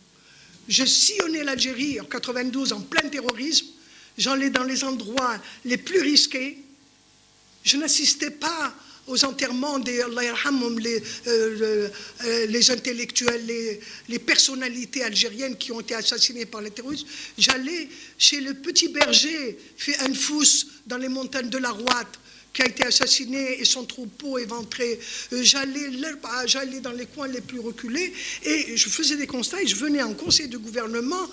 [SPEAKER 2] Je sillonnais l'Algérie en 92 en plein terrorisme. J'allais dans les endroits les plus risqués. Je n'assistais pas aux enterrements des Allah yarhamhum, les intellectuels, les personnalités algériennes qui ont été assassinées par les terroristes. J'allais chez le petit berger, fait Anfous, dans les montagnes de la Rouate, qui a été assassiné et son troupeau éventré. J'allais dans les coins les plus reculés et je faisais des constats et je venais en conseil de gouvernement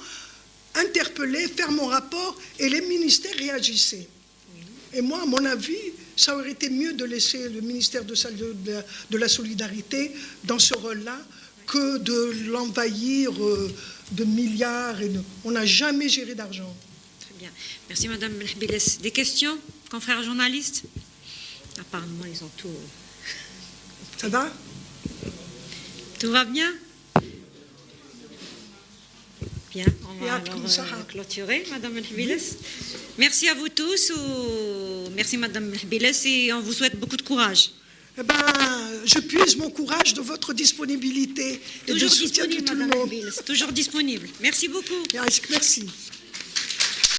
[SPEAKER 2] interpeller, faire mon rapport et les ministères réagissaient. Et moi, à mon avis, ça aurait été mieux de laisser le ministère de la Solidarité dans ce rôle-là que de l'envahir de milliards. On n'a jamais géré d'argent.
[SPEAKER 1] Très bien. Merci, Madame Melhbiles. Des questions, confrères journalistes? Apparemment, ils ont tout...
[SPEAKER 2] Ça va?
[SPEAKER 1] Tout va bien? Bien, on va alors clôturer, Madame Melhbiles. Merci à vous tous, merci Madame Melhbiles, et on vous souhaite beaucoup de courage.
[SPEAKER 2] Eh ben, je puise mon courage de votre disponibilité et
[SPEAKER 1] toujours
[SPEAKER 2] de soutien de tout le monde.
[SPEAKER 1] Toujours disponible. Merci beaucoup.
[SPEAKER 2] Merci.